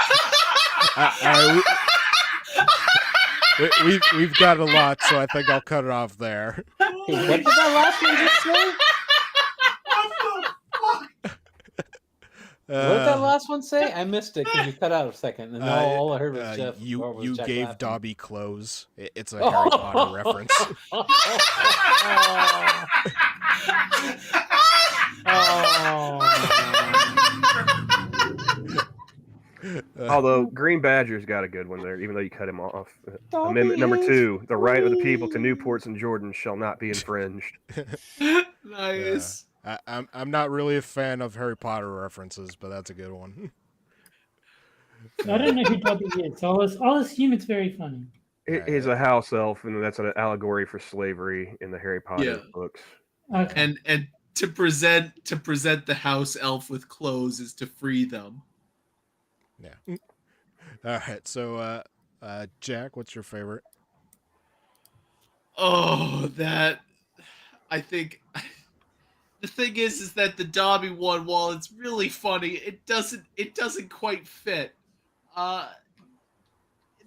We've got a lot, so I think I'll cut it off there. What did that last one just say? What did that last one say? I missed it because you cut out a second, and all I heard was Jeff. You Jack gave laughing. Dobby clothes. It's a Harry Potter reference. Although Green Badger's got a good one there, even though you cut him off. Amendment number 2: the right of the people to Newports and Jordans shall not be infringed. Nice. I'm not really a fan of Harry Potter references, but that's a good one. I don't know who Dobby is, so I'll assume it's very funny. He's a house elf, and that's an allegory for slavery in the Harry Potter Yeah. books. Okay. And to present the house elf with clothes is to free them. Yeah. All right. So, Jack, what's your favorite? Oh, that I think the thing is that the Dobby one, while it's really funny, it doesn't quite fit. But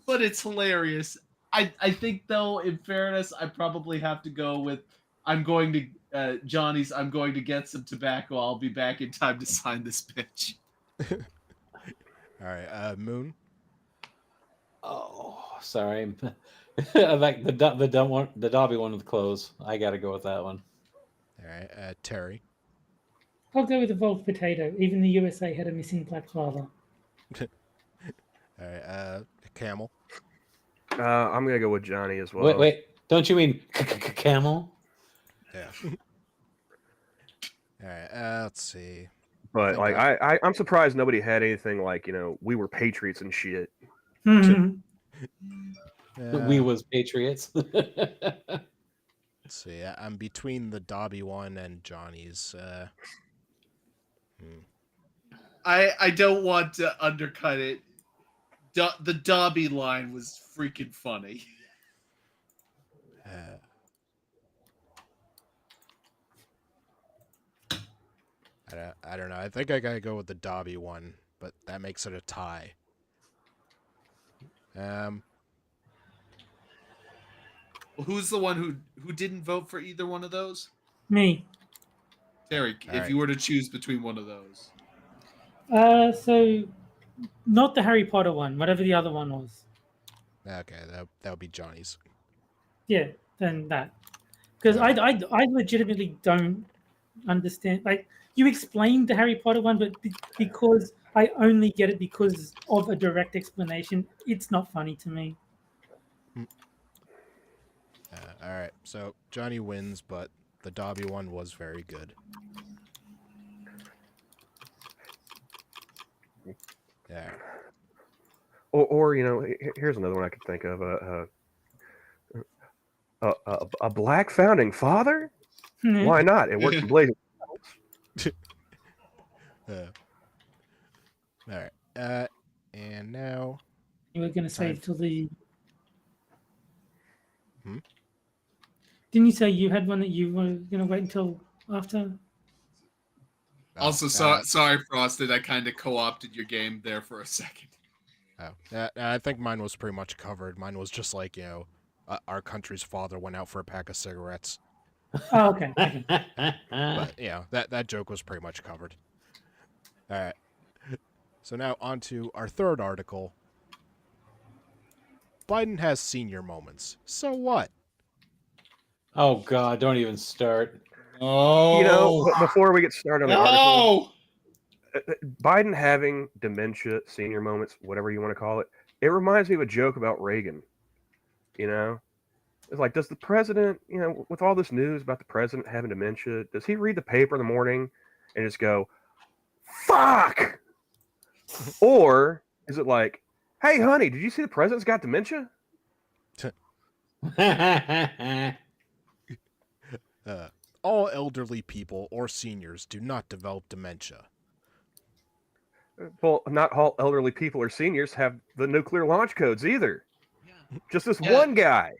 it's hilarious. I think though, in fairness, I probably have to go with Johnny's I'm going to get some tobacco. I'll be back in time to sign this pitch. All right. Moon. Oh, sorry. I like the Dobby one with clothes. I got to go with that one. All right. Terry. I'll go with evolved potato. Even the USA had a missing black father. All right. Camel. I'm gonna go with Johnny as well. Wait. Don't you mean Camel? Yeah. All right. Let's see. But think like I'm surprised nobody had anything like, we were patriots and shit. We was patriots. Let's see. I'm between the Dobby one and Johnny's. I don't want to undercut it. The Dobby line was freaking funny. I don't know. I think I gotta go with the Dobby one, but that makes it a tie. Who's the one who didn't vote for either one of those? Me. Terry, if you were to choose between one of those. So not the Harry Potter one, whatever the other one was. Okay, that would be Johnny's. Yeah, then that. Because I legitimately don't understand. Like, you explained the Harry Potter one, but because I only get it because of a direct explanation, it's not funny to me. All right, so Johnny wins, but the Dobby one was very good. Yeah. Or here's another one I could think of. A black founding father? Why not? It works in Blazing. All right. And now You were going to say Time. till the... Hmm? Didn't you say you had one that you were going to wait until after? Also, sorry, Frosted. I kind of co-opted your game there for a second. I think mine was pretty much covered. Mine was just like, our country's father went out for a pack of cigarettes. Oh, okay. But, that joke was pretty much covered. All right. So now on to our third article. Biden has senior moments. So what? Oh God! Don't even start. Oh, But before we get started on the article, Biden having dementia, senior moments, whatever you want to call it, it reminds me of a joke about Reagan. It's like, does the president, with all this news about the president having dementia, does he read the paper in the morning and just go, fuck? Or is it like, hey, honey, did you see the president's got dementia? All elderly people or seniors do not develop dementia. Well, not all elderly people or seniors have the nuclear launch codes either. Just this one guy.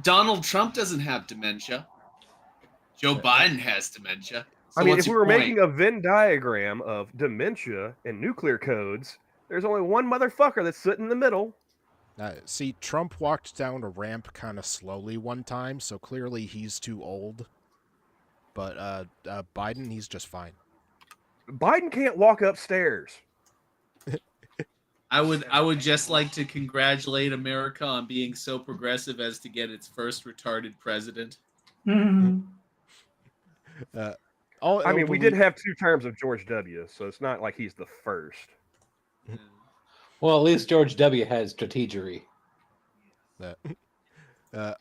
Donald Trump doesn't have dementia. Joe Biden has dementia. So I mean, what's if we your were point? making a Venn diagram of dementia and nuclear codes, there's only one motherfucker that's sitting in the middle. See, Trump walked down a ramp kind of slowly one time, so clearly he's too old. But Biden, he's just fine. Biden can't walk upstairs. I would just like to congratulate America on being so progressive as to get its first retarded president. We did have 2 terms of George W., so it's not like he's the first. Well, at least George W. has strategery.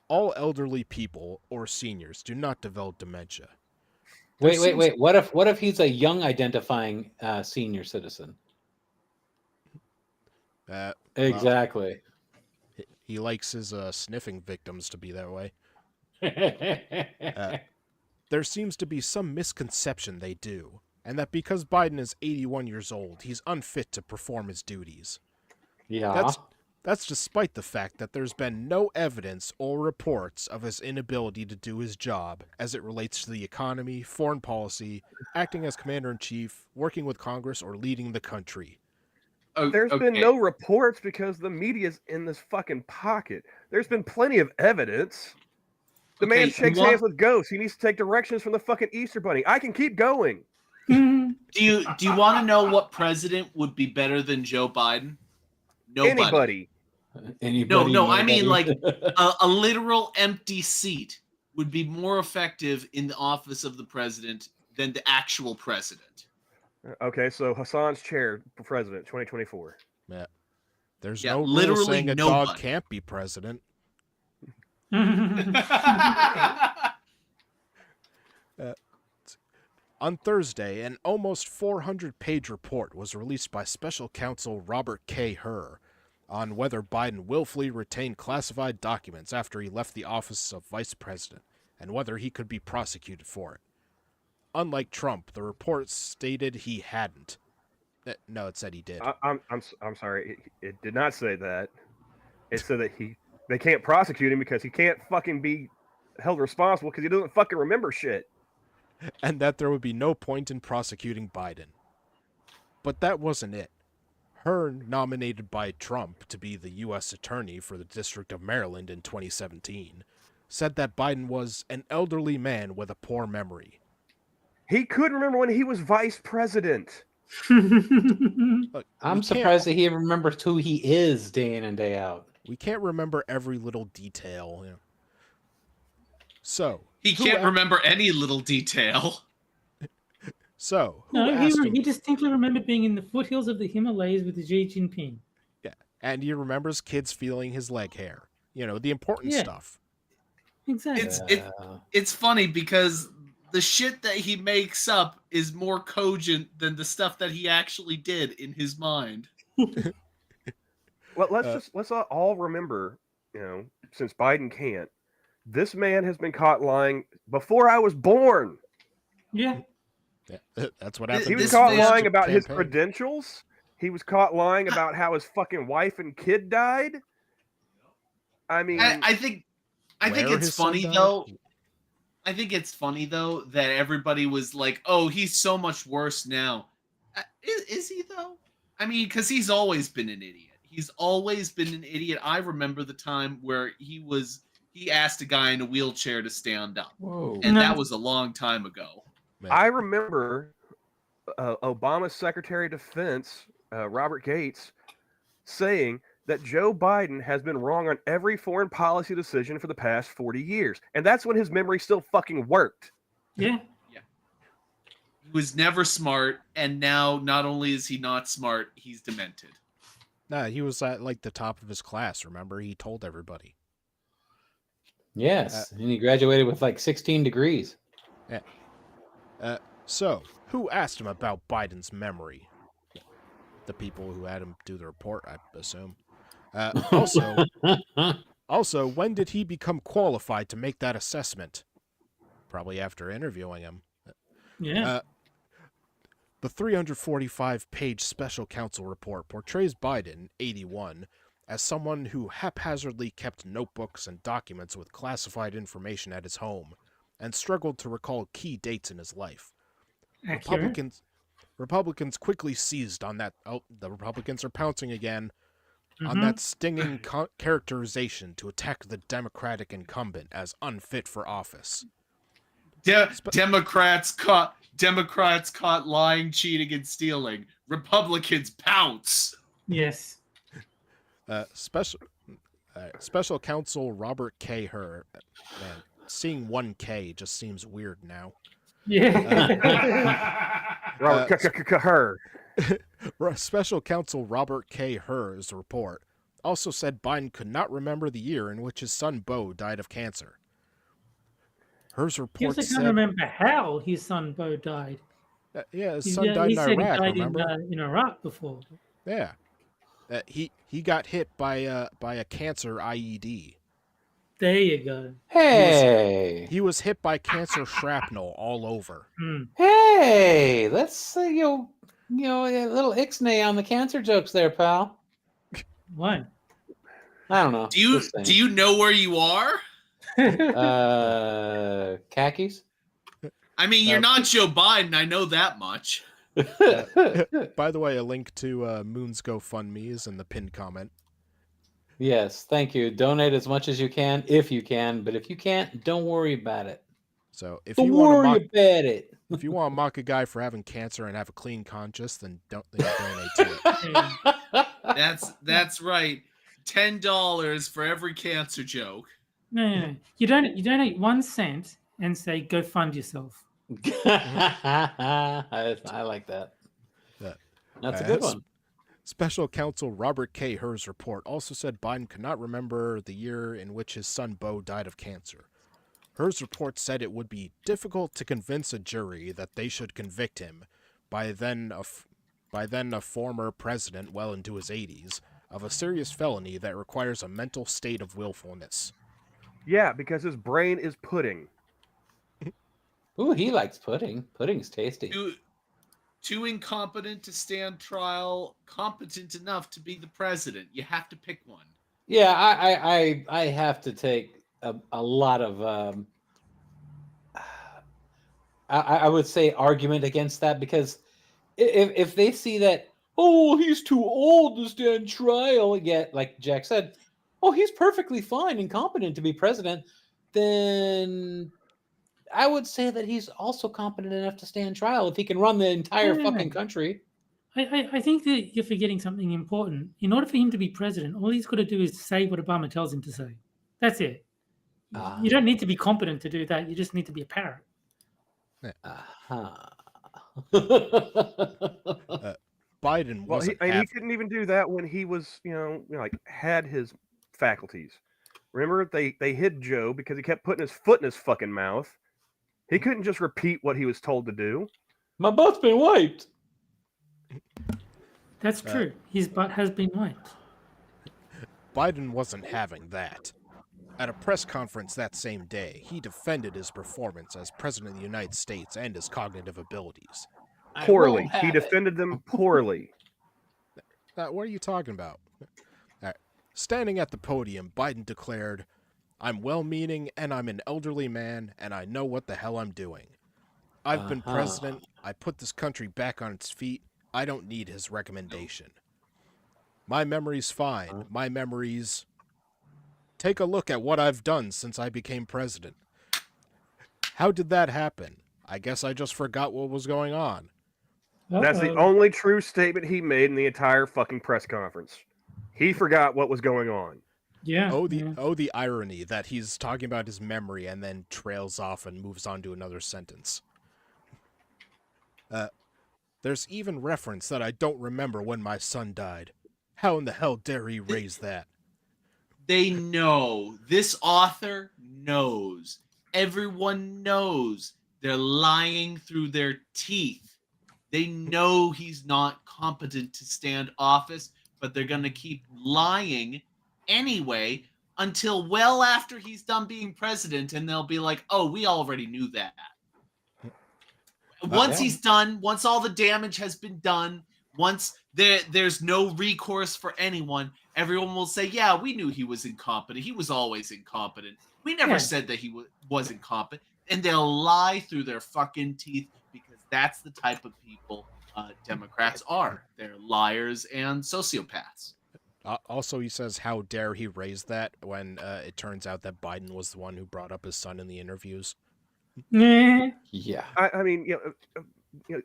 All elderly people or seniors do not develop dementia. Wait. seems- What if he's a young identifying senior citizen? Well, Exactly. he likes his sniffing victims to be that way. There seems to be some misconception they do, and that because Biden is 81 years old, he's unfit to perform his duties. Yeah. That's despite the fact that there's been no evidence or reports of his inability to do his job as it relates to the economy, foreign policy, acting as commander-in-chief, working with Congress, or leading the country. There's been no reports because the media's in this fucking pocket. There's been plenty of evidence. The man shakes hands with ghosts. He needs to take directions from the fucking Easter Bunny. I can keep going. Do you want to know what president would be better than Joe Biden? Nobody. Anybody. No. I mean, like a literal empty seat would be more effective in the office of the president than the actual president. Okay, so Hassan's chair for president, 2024. Yeah. There's Yeah, no rule literally saying a nobody. dog can't be president. On Thursday, an almost 400-page report was released by Special Counsel Robert K. Hur on whether Biden willfully retained classified documents after he left the office of vice president and whether he could be prosecuted for it. Unlike Trump, the report stated he hadn't. No, it said he did. I'm sorry. It did not say that. It said that they can't prosecute him because he can't fucking be held responsible because he doesn't fucking remember shit. And that there would be no point in prosecuting Biden. But that wasn't it. Hearn, nominated by Trump to be the U.S. Attorney for the District of Maryland in 2017, said that Biden was an elderly man with a poor memory. He couldn't remember when he was vice president. Look, I'm surprised that he remembers who he is day in and day out. We can't remember every little detail. You know. So He can't remember any little detail. So who No, asked him? he distinctly remembered being in the foothills of the Himalayas with Xi Jinping. Yeah, and he remembers kids feeling his leg hair. You know, the important stuff. Exactly. It's funny because the shit that he makes up is more cogent than the stuff that he actually did in his mind. Well, let's all remember, you know, since Biden can't, this man has been caught lying before I was born. Yeah. Yeah, that's what happened. He was This caught man- lying about his campaign. credentials. He was caught lying about how his fucking wife and kid died. I mean, I think Where it's his son funny died? though. I think it's funny though that everybody was like, "Oh, he's so much worse now." Is he though? I mean, because he's always been an idiot. He's always been an idiot. I remember the time where he asked a guy in a wheelchair to stand up, Whoa. and No. that was a long time ago. I remember Obama's Secretary of Defense, Robert Gates, saying that Joe Biden has been wrong on every foreign policy decision for the past 40 years. And that's when his memory still fucking worked. Yeah. He was never smart, and now not only is he not smart, he's demented. Nah, he was at like the top of his class. Remember, he told everybody. Yes, and he graduated with like 16 degrees. So, who asked him about Biden's memory? The people who had him do the report, I assume. Also, when did he become qualified to make that assessment? Probably after interviewing him. Yeah. The 345-page special counsel report portrays Biden, 81, as someone who haphazardly kept notebooks and documents with classified information at his home and struggled to recall key dates in his life. Accurate. Republicans quickly seized on that. Oh, the Republicans are pouncing again on Mhm. that stinging characterization to attack the Democratic incumbent as unfit for office. Democrats caught lying, cheating, and stealing. Republicans pounce. Yes. Special Counsel Robert K. Hur. Man, seeing 1K just seems weird now. Yeah. Robert, her. Special Counsel Robert K. Herr's report also said Biden could not remember the year in which his son Beau died of cancer. Herr's He report also can't said, remember how his son Beau died. yeah, his He, son died he in said he Iraq, died remember? in Iraq before. Yeah. He got hit by a cancer IED. There you go. Hey, He was hit by cancer shrapnel all over. Hmm. hey, let's a little ixnay on the cancer jokes there, pal. What? I don't know. Do you know where you are? Khakis? I mean, you're not Joe Biden. I know that much. By the way, a link to Moon's GoFundMe is in the pinned comment. Yes, thank you. Donate as much as you can, if you can. But if you can't, don't worry about it. So if Don't you want to worry mock, about it. if you want to mock a guy for having cancer and have a clean conscience, then don't donate to it. That's right. $10 for every cancer joke. No. You donate 1 cent and say go fund yourself. I like that. That's a good one. Special Counsel Robert K. Herr's report also said Biden could not remember the year in which his son Beau died of cancer. Herr's report said it would be difficult to convince a jury that they should convict him, by then a former president well into his 80s, of a serious felony that requires a mental state of willfulness. Yeah, because his brain is pudding. Ooh, he likes pudding. Pudding's tasty. Too incompetent to stand trial, competent enough to be the president. You have to pick one. Yeah, I have to take a lot of I would say argument against that, because if they see that, oh, he's too old to stand trial, yet like Jack said, oh, he's perfectly fine and competent to be president, then I would say that he's also competent enough to stand trial if he can run the entire fucking country. I think that you're forgetting something important. In order for him to be president, all he's got to do is say what Obama tells him to say. That's it. You don't need to be competent to do that. You just need to be a parrot. Biden Well, wasn't. he couldn't even do that when he was, like had his faculties. Remember, they hid Joe because he kept putting his foot in his fucking mouth. He couldn't just repeat what he was told to do. My butt's been wiped. That's true. His butt has been wiped. Biden wasn't having that. At a press conference that same day, he defended his performance as president of the United States and his cognitive abilities. Poorly. He defended them poorly. What are you talking about? Standing at the podium, Biden declared, "I'm well-meaning and I'm an elderly man and I know what the hell I'm doing. I've been president. I put this country back on its feet. I don't need his recommendation. My memory's fine. My memory's... Take a look at what I've done since I became president. How did that happen? I guess I just forgot what was going on." That's the only true statement he made in the entire fucking press conference. He forgot what was going on. Yeah. The irony that he's talking about his memory and then trails off and moves on to another sentence. There's even reference that I don't remember when my son died. How in the hell dare he raise that? They know. This author knows. Everyone knows. They're lying through their teeth. They know he's not competent to stand office, but they're going to keep lying anyway until well after he's done being president, and they'll be like, oh, we already knew that. Once he's done, once all the damage has been done, once there's no recourse for anyone, everyone will say, yeah, we knew he was incompetent. He was always incompetent. We never said that he was incompetent. And they'll lie through their fucking teeth because that's the type of people Democrats are. They're liars and sociopaths. Also, he says, how dare he raise that when it turns out that Biden was the one who brought up his son in the interviews. Yeah. I mean,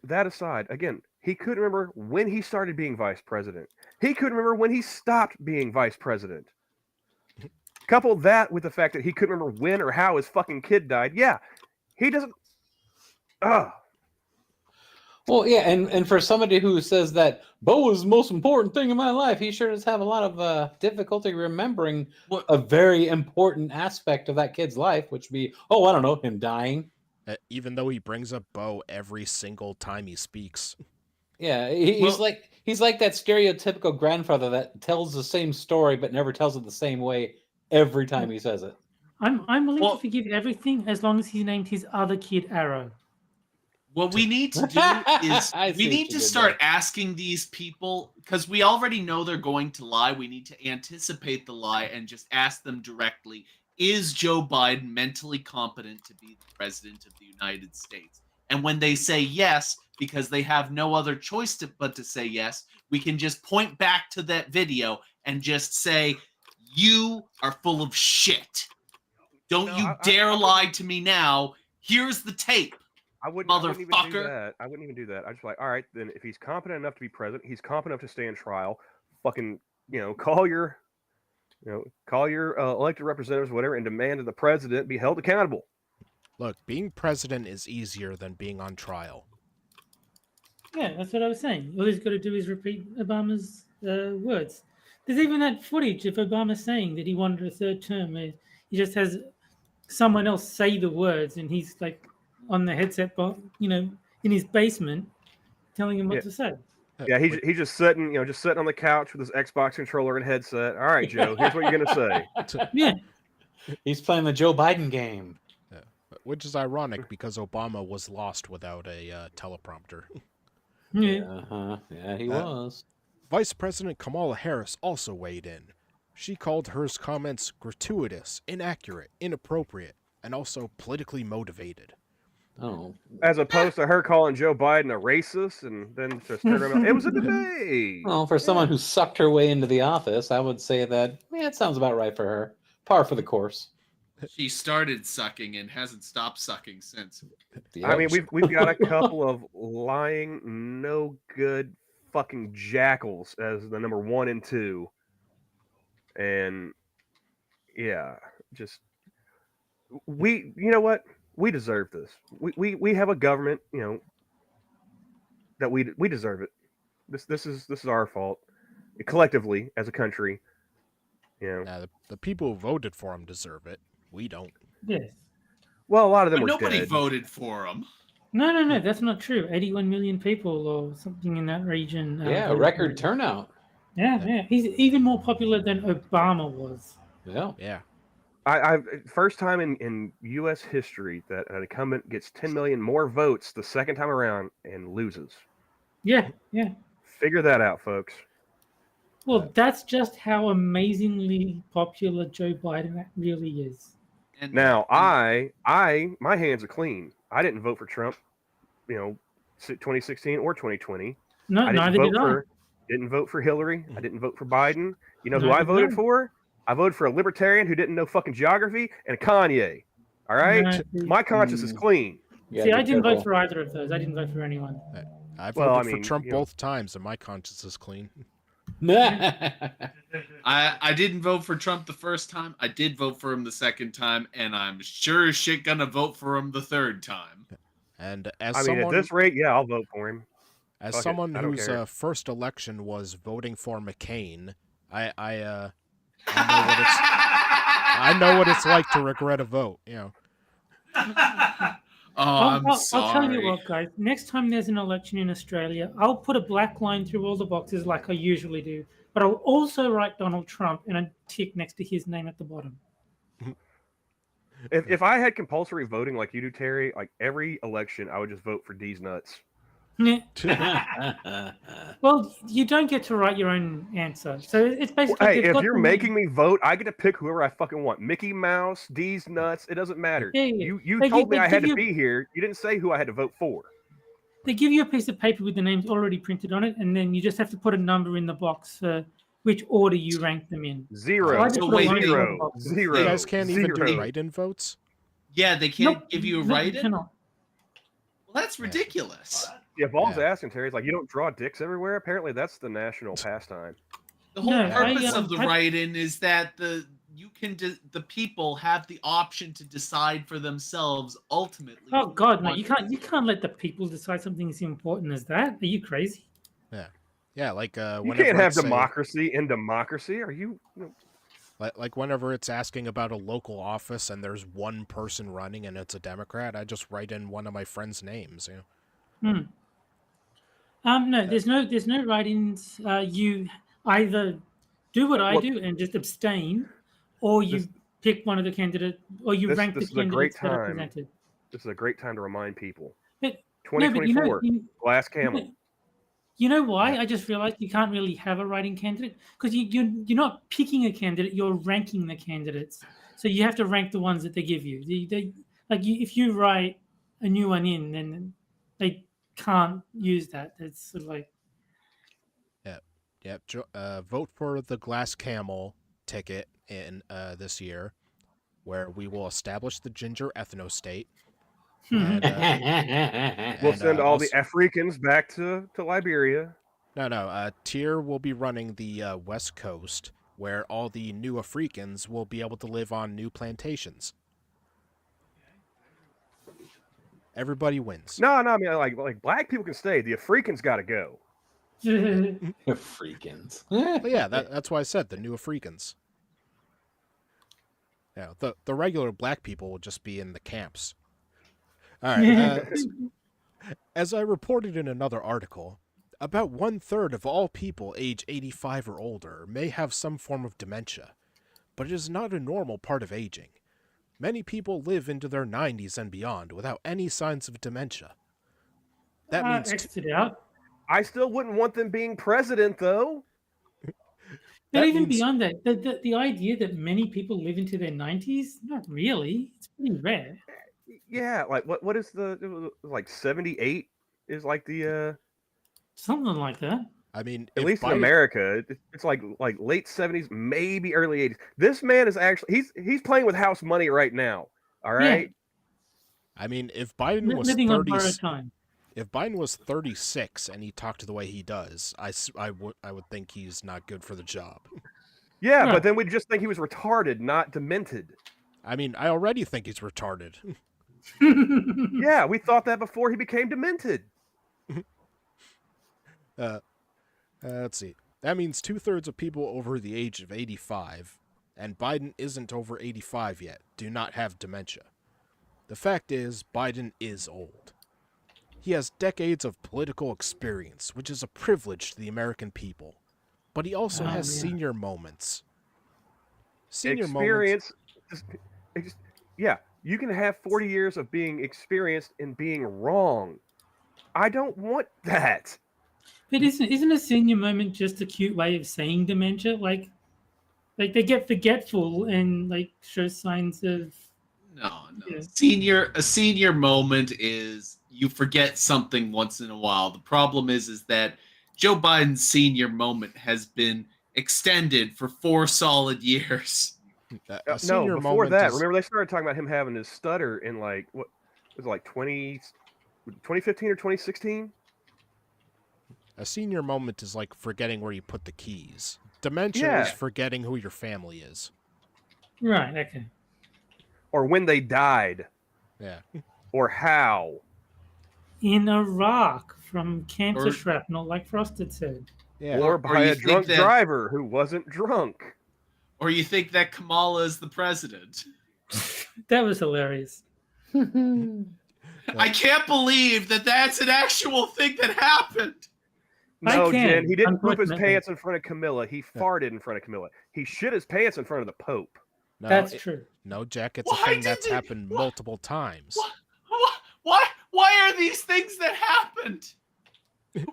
that aside, again, he couldn't remember when he started being vice president. He couldn't remember when he stopped being vice president. Couple that with the fact that he couldn't remember when or how his fucking kid died. Yeah, he doesn't. Well, yeah, and for somebody who says that Bo is the most important thing in my life, he sure does have a lot of difficulty remembering What? a very important aspect of that kid's life, which would be, I don't know, him dying. Even though he brings up Bo every single time he speaks. Yeah, he's Well- like that stereotypical grandfather that tells the same story but never tells it the same way every time he says it. I'm willing Well- to forgive everything as long as he named his other kid Arrow. What we need to do is I see we what need you to did start there. asking these people, because we already know they're going to lie. We need to anticipate the lie and just ask them directly, is Joe Biden mentally competent to be the president of the United States? And when they say yes, because they have no other choice but to say yes, we can just point back to that video and just say, you are full of shit. Don't you dare lie to me now. Here's the tape. I wouldn't even do Motherfucker. that. I wouldn't even do that. I just like, all right, then if he's competent enough to be president, he's competent enough to stand trial. Fucking, call your elected representatives, whatever, and demand that the president be held accountable. Look, being president is easier than being on trial. Yeah, that's what I was saying. All he's got to do is repeat Obama's words. There's even that footage of Obama saying that he wanted a third term. He just has someone else say the words, and he's like on the headset, in his basement, telling him what to say. Yeah, he's just sitting, just sitting on the couch with his Xbox controller and headset. All right, Joe, here's what you're gonna say. Yeah, He's playing the Joe Biden game. Which is ironic because Obama was lost without a teleprompter. yeah. Yeah, he was. Vice President Kamala Harris also weighed in. She called her comments gratuitous, inaccurate, inappropriate, and also politically motivated. Oh, As opposed to her calling Joe Biden a racist and then just turn around. It was a debate. well, for someone who sucked her way into the office, I would say that it sounds about right for her. Par for the course. She started sucking and hasn't stopped sucking since. I mean, we've got a couple of lying, no good fucking jackals as the number 1 and 2, and yeah, just you know what? We deserve this. We have a government, that we deserve it. This is our fault collectively as a country. Now, the people who voted for him deserve it. We don't. Yes. Well, a lot of them But were nobody dead. voted for him. No, that's not true. 81 million people or something in that region. Yeah, voted record for him. turnout. Yeah. He's even more popular than Obama was. Yeah. Yeah. I first time in U.S. history that an incumbent gets 10 million more votes the second time around and loses. Yeah. Figure that out, folks. Well, that's just how amazingly popular Joe Biden really is. And Now, my hands are clean. I didn't vote for Trump, 2016 or 2020. No, I neither did I. didn't vote for Hillary. I didn't vote for Biden. You know who Neither I did voted I. for? I voted for a libertarian who didn't know fucking geography and Kanye. All right? No, see- My conscience is clean. You See, gotta I be didn't vote careful. for either of those. I didn't vote for anyone. I voted Well, I for mean, Trump both times, and my conscience is clean. I didn't vote for Trump the first time. I did vote for him the second time, and I'm sure as shit gonna vote for him the third time. And as I mean, someone, at this rate, yeah, I'll vote for him. as fuck it, someone I don't whose care. first election was voting for McCain, I know what it's like to regret a vote. I'm I'll sorry. tell you what, guys. Next time there's an election in Australia, I'll put a black line through all the boxes like I usually do. But I'll also write Donald Trump and a tick next to his name at the bottom. If I had compulsory voting like you do, Terry, like every election, I would just vote for D's nuts. Yeah. Well, you don't get to write your own answer. So it's basically. Hey, they've if got you're the making me vote, I get to pick whoever I fucking want. Mickey Mouse, D's nuts, it doesn't matter. Yeah. You They told give- me they I had give to you- be here. You didn't say who I had to vote for. They give you a piece of paper with the names already printed on it, and then you just have to put a number in the box for which order you rank them in. Zero. So I just So put a wait, one in all the zero. boxes. Zero. You guys can't even do Zero. write-in votes? Yeah, they can't Nope, give you a no, write-in. cannot. Well, that's ridiculous. Yeah, Ball's Yeah. asking Terry's like, you don't draw dicks everywhere. Apparently, that's the national pastime. The whole No, purpose I of the I- write-in is that the people have the option to decide for themselves ultimately. Oh God, no! You can't let the people decide something as important as that. Are you crazy? Yeah, like You whenever can't have it's, say, democracy in democracy. Are you? like whenever it's asking about a local office and there's one person running and it's a Democrat, I just write in one of my friends' names. You know? No, there's no write-ins. You either do what I Well, do and just abstain, or you This- pick one of the candidate, or you rank the this is a great candidates that are time. presented. This is a great time to remind people. But no, but 2024, Glass Camel. You know why? Yeah. I just realized you can't really have a writing candidate because you're not picking a candidate, you're ranking the candidates. So you have to rank the ones that they give you. If you write a new one in, then they can't use that. It's sort of like Vote for the Glass Camel ticket in this year, where we will establish the ginger ethno-state. And, We'll send all the also- Africans back to Liberia. No. Tyr will be running the West Coast, where all the new Africans will be able to live on new plantations. Everybody wins. No, I mean like black people can stay. The Africans got to go. Freakins. But yeah, that's why I said the new Africans. Yeah, the regular black people will just be in the camps. All right. As I reported in another article, about 1/3 of all people age 85 or older may have some form of dementia, but it is not a normal part of aging. Many people live into their 90s and beyond without any signs of dementia. That means X'd it out. I still wouldn't want them being president, though. But That even means- beyond that, the idea that many people live into their 90s, not really. It's pretty rare. Yeah, like what is it was like 78 is like the Something like that. I mean, at if least in Biden- America, it's like late 70s, maybe early 80s. This man is actually he's playing with house money right now. All right. I mean, if Biden was Living on 30, borrowed time. if Biden was 36 and he talked the way he does, I would think he's not good for the job. Yeah, Yeah. but then we'd just think he was retarded, not demented. I mean, I already think he's retarded. Yeah, we thought that before he became demented. Let's see. That means 2/3 of people over the age of 85, and Biden isn't over 85 yet, do not have dementia. The fact is, Biden is old. He has decades of political experience, which is a privilege to the American people. But he also has yeah. senior moments. Senior Experience. Yeah, you can have 40 years of being experienced in being wrong. I don't want that. But isn't a senior moment just a cute way of saying dementia? Like they get forgetful and like show signs of No. Yeah. A senior moment is you forget something once in a while. The problem is that Joe Biden's senior moment has been extended for 4 solid years. A No, senior before moment that, is- remember they started talking about him having his stutter in like what was it, like 2015 or 2016? A senior moment is like forgetting where you put the keys. Dementia Yeah. is forgetting who your family is. right. Okay. Or when they died, Yeah. or how. In Iraq from cancer Or- shrapnel, like Frosted said. Yeah. Or Or by you a think drunk that- driver who wasn't drunk. Or you think that Kamala is the president. That was hilarious. I can't believe that that's an actual thing that happened. I No, can, Jen, he didn't poop his unfortunately. pants in front of Camilla. He farted in front of Camilla. He shit his pants in front of the Pope. No, That's true. No, Jack, it's Why a thing did that's they- happened why- multiple times. Why are these things that happened?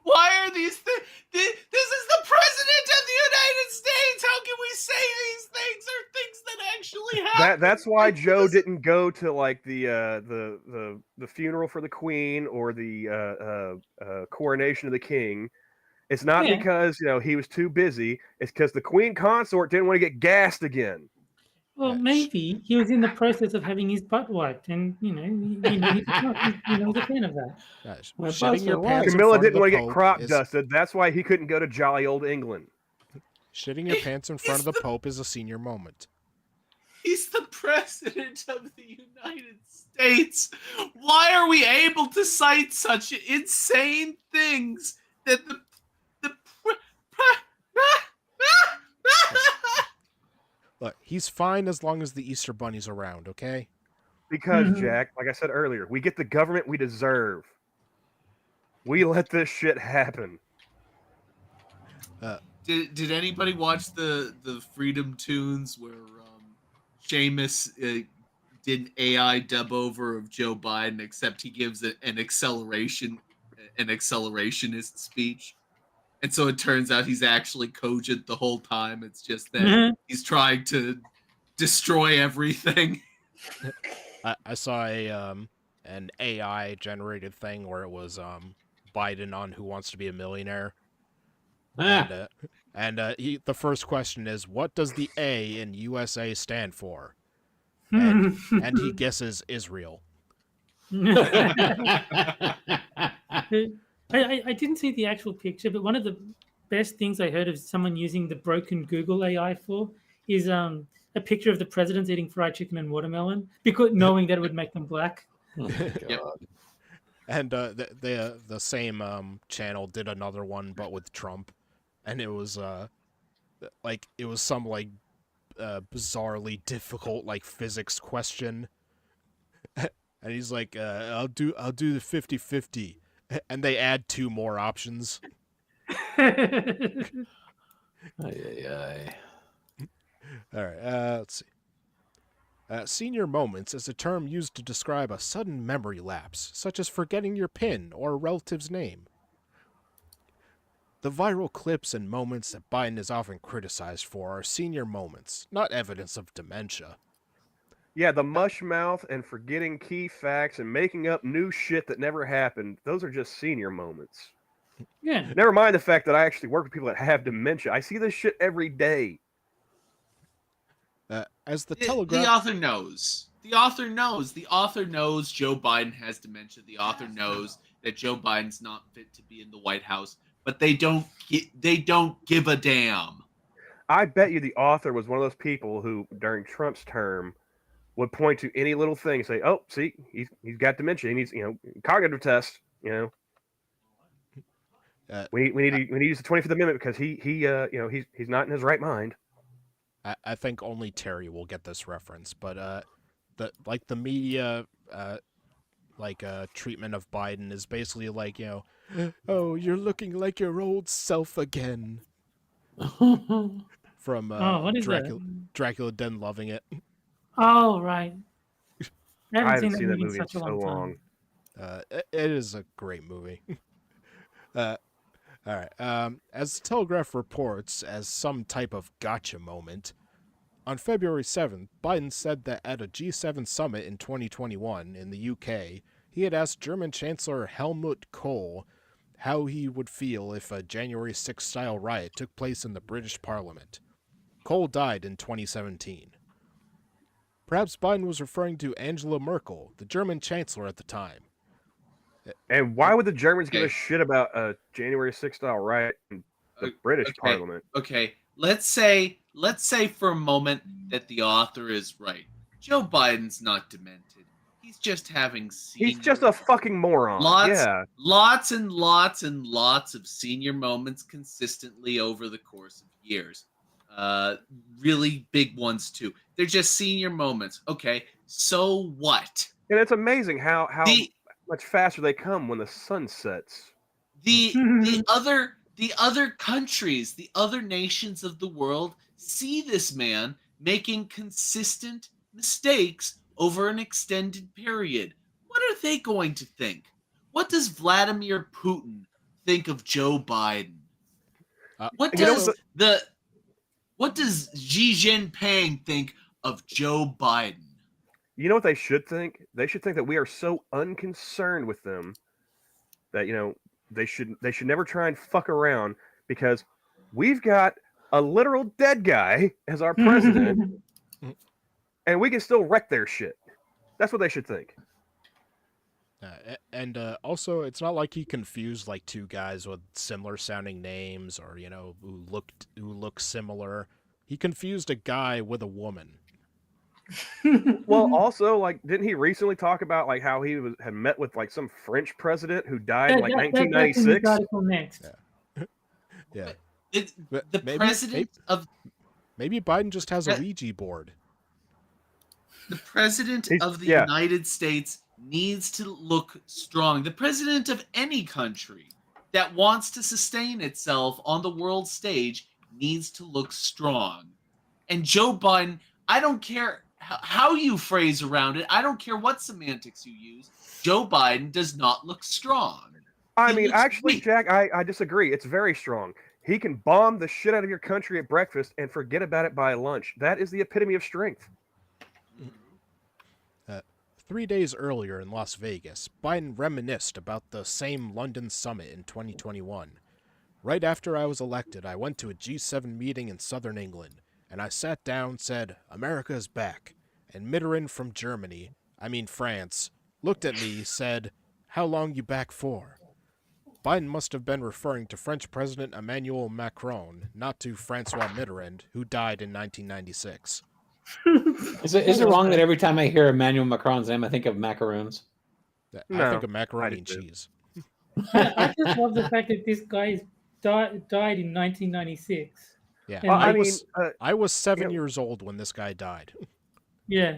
Why are these things? This is the president of the United States. How can we say these things are things that actually happened? That's why Like, Joe this- didn't go to like the funeral for the Queen or the coronation of the King. It's not Yeah. because he was too busy. It's because the Queen consort didn't want to get gassed again. Well, Yeah, maybe he was in the process of having his butt wiped, and he's a fan of that. My Shitting butts your are pants white. in Camilla front of didn't the want to get Pope crop is- dusted. That's why he couldn't go to jolly old England. Shitting your pants in front of the Pope is a senior moment. He's the president of the United States. Why are we able to cite such insane things that the Look, he's fine as long as the Easter Bunny's around, okay? Because, Mhm. Jack, like I said earlier, we get the government we deserve. We let this shit happen. Did anybody watch the Freedom Tunes where Seamus did an AI dub over of Joe Biden, except he gives an accelerationist speech, and so it turns out he's actually cogent the whole time. It's just that he's trying to destroy everything. I saw an AI generated thing where it was Biden on Who Wants to Be a Millionaire, Ah. and the first question is, what does the A in USA stand for? Hmm. And he guesses Israel. I didn't see the actual picture, but one of the best things I heard of someone using the broken Google AI for is a picture of the presidents eating fried chicken and watermelon, because knowing that it would make them black. Oh my Yep. God. And the same channel did another one, but with Trump, and it was it was some bizarrely difficult physics question, and he's like, I'll do the 50-50, and they add 2 more options. Ay, ay, ay. All right, let's see. Senior moments is a term used to describe a sudden memory lapse, such as forgetting your PIN or a relative's name. The viral clips and moments that Biden is often criticized for are senior moments, not evidence of dementia. Yeah, the mush mouth and forgetting key facts and making up new shit that never happened, those are just senior moments. Yeah. Never mind the fact that I actually work with people that have dementia. I see this shit every day. As the The Telegraph... author knows. The author knows. The author knows Joe Biden has dementia. The author knows that Joe Biden's not fit to be in the White House, but they don't give a damn. I bet you the author was one of those people who, during Trump's term, would point to any little thing and say, "Oh, see, he's got dementia. He needs, cognitive test. We need to use the 25th Amendment because he's not in his right mind." I think only Terry will get this reference, but the media treatment of Biden is basically oh, you're looking like your old self again, from What is that? Dracula Den Loving It. Oh, right. I I haven't haven't seen seen that that movie in movie in such a so long long. time. It is a great movie. All right. As the Telegraph reports, as some type of gotcha moment, on February 7th, Biden said that at a G7 summit in 2021 in the UK, he had asked German Chancellor Helmut Kohl how he would feel if a January 6th style riot took place in the British Parliament. Kohl died in 2017. Perhaps Biden was referring to Angela Merkel, the German Chancellor at the time. And why would the Germans give a Okay. shit about a January 6th style riot in the British Parliament? Okay. Let's say for a moment that the author is right. Joe Biden's not demented. He's just having He's just a fucking moron. lots and lots and lots of senior moments consistently over the course of years. Really big ones too. They're just senior moments. Okay, so what? And it's amazing how The much faster they come when the sun sets. the other countries, the other nations of the world see this man making consistent mistakes over an extended period. What are they going to think? What does Vladimir Putin think of Joe Biden? What you know does what does Xi Jinping think of Joe Biden? You know what they should think? They should think that we are so unconcerned with them that they should never try and fuck around because we've got a literal dead guy as our president and we can still wreck their shit. That's what they should think. And also, it's not like he confused 2 guys with similar sounding names or who look similar. He confused a guy with a woman. Well, also, like, didn't he recently talk about like how he had met with like some French president who died in like That's in this 1996? article next. Yeah. The Maybe- president of Maybe Biden just has a Yeah. Ouija board. the president He's- of the yeah. United States needs to look strong. The president of any country that wants to sustain itself on the world stage needs to look strong. And Joe Biden, I don't care how you phrase around it. I don't care what semantics you use. Joe Biden does not look strong. I He mean, looks actually, weak. Jack, I disagree. It's very strong. He can bomb the shit out of your country at breakfast and forget about it by lunch. That is the epitome of strength. 3 days earlier in Las Vegas, Biden reminisced about the same London summit in 2021. Right after I was elected, I went to a G7 meeting in southern England, and I sat down, said, "America is back." And Mitterrand from Germany, France, looked at me, said, "How long you back for?" Biden must have been referring to French President Emmanuel Macron, not to Francois Mitterrand, who died in 1996. Is it wrong that every time I hear Emmanuel Macron's name, I think of macaroons? I No, think of macaroni I and did too. cheese. I just love the fact that this guy died in 1996. Yeah, And I was 7 you know- years old when this guy died. Yeah.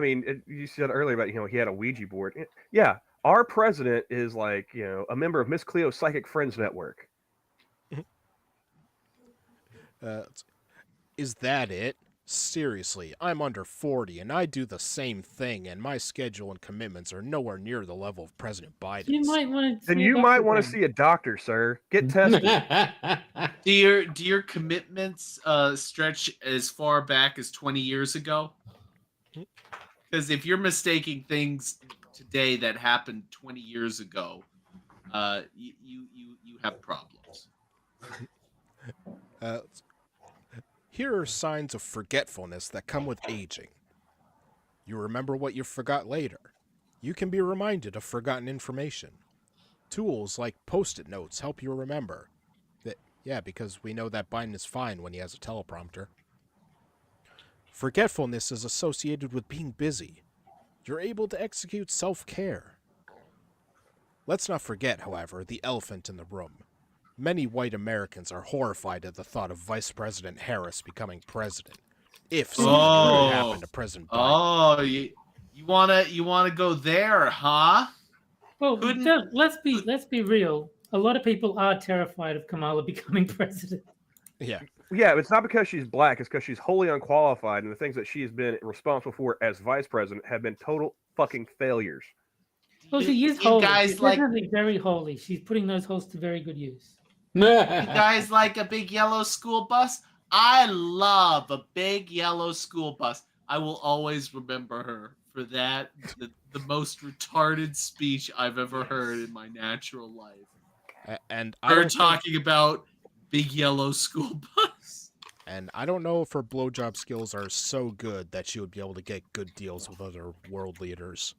You said earlier about he had a Ouija board. Yeah, our president is like a member of Miss Cleo's Psychic Friends Network. Is that it? Seriously, I'm under 40 and I do the same thing, and my schedule and commitments are nowhere near the level of President Biden's. You might want to. Then you might want to see a doctor, sir. Get tested. Do your commitments stretch as far back as 20 years ago? Because if you're mistaking things today that happened 20 years ago, you have problems. Here are signs of forgetfulness that come with aging. You remember what you forgot later. You can be reminded of forgotten information. Tools like Post-it notes help you remember. Because we know that Biden is fine when he has a teleprompter. Forgetfulness is associated with being busy. You're able to execute self-care. Let's not forget, however, the elephant in the room. Many white Americans are horrified at the thought of Vice President Harris becoming president. If something were to happen to President Biden. Oh, you wanna go there, huh? Well, Couldn't- let's be real. A lot of people are terrified of Kamala becoming president. Yeah. Yeah, it's not because she's black. It's because she's wholly unqualified, and the things that she has been responsible for as vice president have been total fucking failures. Well, she is You holy. guys She's like- definitely very holy. She's putting those holes to very good use. You guys like a big yellow school bus? I love a big yellow school bus. I will always remember her for that. The most retarded speech I've ever heard in my natural life. And I Her don't think- talking about big yellow school bus. And I don't know if her blowjob skills are so good that she would be able to get good deals with other world leaders.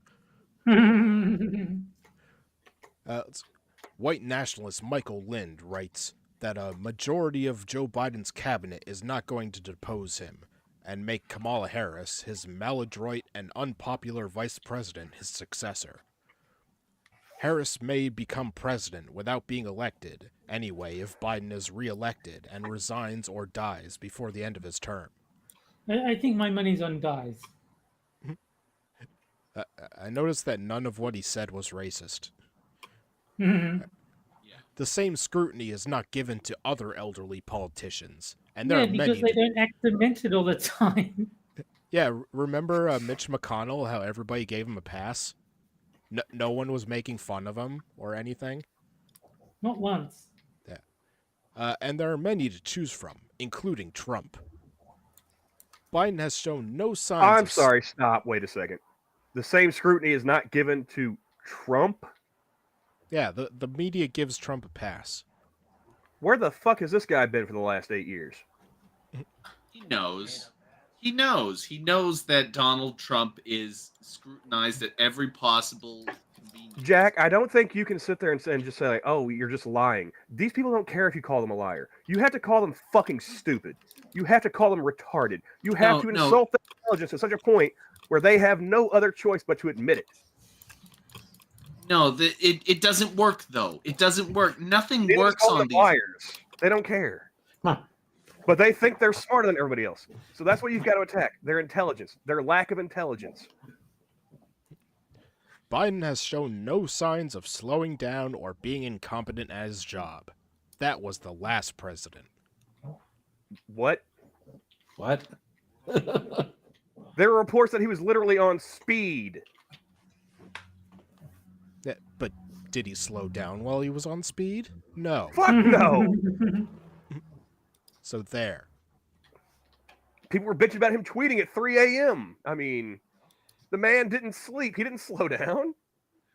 White nationalist Michael Lind writes that a majority of Joe Biden's cabinet is not going to depose him and make Kamala Harris, his maladroit and unpopular vice president, his successor. Harris may become president without being elected anyway if Biden is reelected and resigns or dies before the end of his term. I think my money's on dies. I noticed that none of what he said was racist. Mhm. The same scrutiny is not given to other elderly politicians, and there Yeah, are because many. they don't act demented all the time. Yeah, remember Mitch McConnell? How everybody gave him a pass? No one was making fun of him or anything. Not once. And there are many to choose from, including Trump. Biden has shown no signs. I'm sorry. Stop. Wait a second. The same scrutiny is not given to Trump. Yeah, the media gives Trump a pass. Where the fuck has this guy been for the last 8 years? He knows. He knows that Donald Trump is scrutinized at every possible convenience. Jack, I don't think you can sit there and just say, like, oh, you're just lying. These people don't care if you call them a liar. You have to call them fucking stupid. You have to call them retarded. You have to insult them intelligence to such a point where they have no other choice but to admit it. No, it doesn't work though. It doesn't work. Nothing They just works call on them these. liars. They don't care. Huh. But they think they're smarter than everybody else. So that's what you've got to attack. Their intelligence. Their lack of intelligence. Biden has shown no signs of slowing down or being incompetent at his job. That was the last president. What? What? There are reports that he was literally on speed. But did he slow down while he was on speed? No. Fuck no. So there. People were bitching about him tweeting at 3 a.m. I mean, the man didn't sleep. He didn't slow down.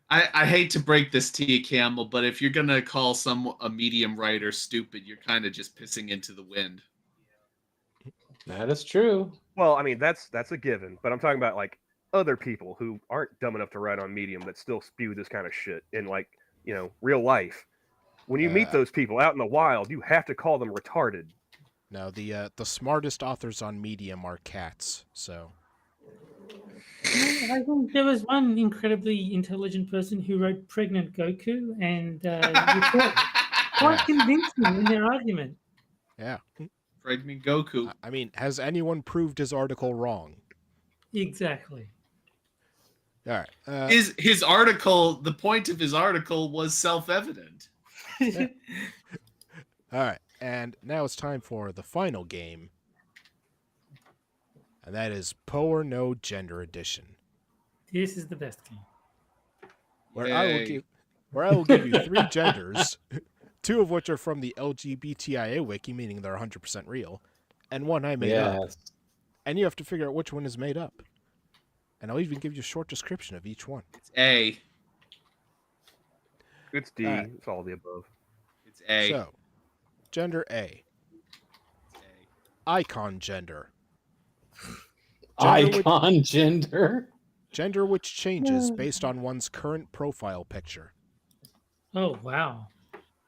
I hate to break this to you, Camel, but if you're gonna call a medium writer stupid, you're kind of just pissing into the wind. That is true. Well, I mean, that's a given. But I'm talking about like other people who aren't dumb enough to write on Medium that still spew this kind of shit in like, real life. When you meet those people out in the wild, you have to call them retarded. Now, the smartest authors on Medium are cats, so... I think there was one incredibly intelligent person who wrote Pregnant Goku, and quite convincing in their argument. Yeah. Pregnant Goku. I mean, has anyone proved his article wrong? Exactly. All right. His article, the point of his article was self-evident. All right. And now it's time for the final game. And that is Poe or No Gender Edition. This is the best game. Where I will give you 3 genders, 2 of which are from the LGBTIA wiki, meaning they're 100% real, and 1 I made up. And you have to figure out which one is made up. And I'll even give you a short description of each one. It's A. It's D. It's all the above. It's A. So, gender A. Icon gender. Icon gender? Gender which changes based on one's current profile picture. Oh, wow.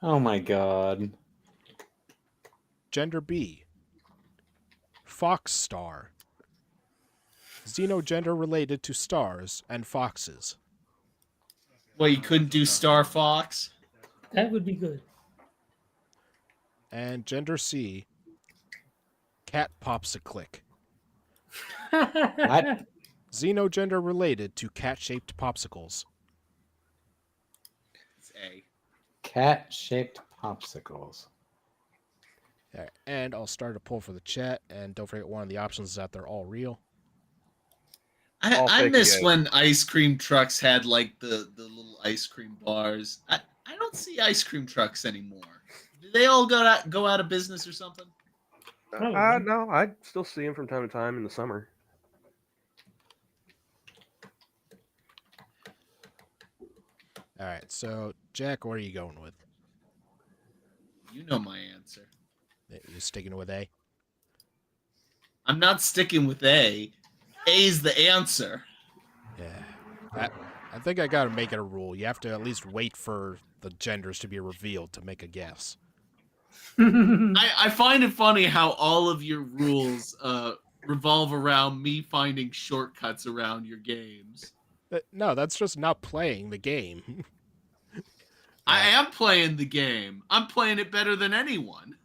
Oh my god. Gender B. Fox star. Xenogender related to stars and foxes. Well, you couldn't do Star Fox? That would be good. And gender C. Cat popsiclick. What? Xenogender related to cat-shaped popsicles. It's A. Cat-shaped popsicles. All right, and I'll start a poll for the chat, and don't forget one of the options is that they're all real. I miss when ice cream trucks had like the little ice cream bars. I don't see ice cream trucks anymore. Do they all go out of business or something? No, I still see them from time to time in the summer. All right, so Jack, what are you going with? You know my answer. You sticking with A? I'm not sticking with A. A's the answer. Yeah. I think I gotta make it a rule. You have to at least wait for the genders to be revealed to make a guess. I find it funny how all of your rules revolve around me finding shortcuts around your games. No, that's just not playing the game. I am playing the game. I'm playing it better than anyone.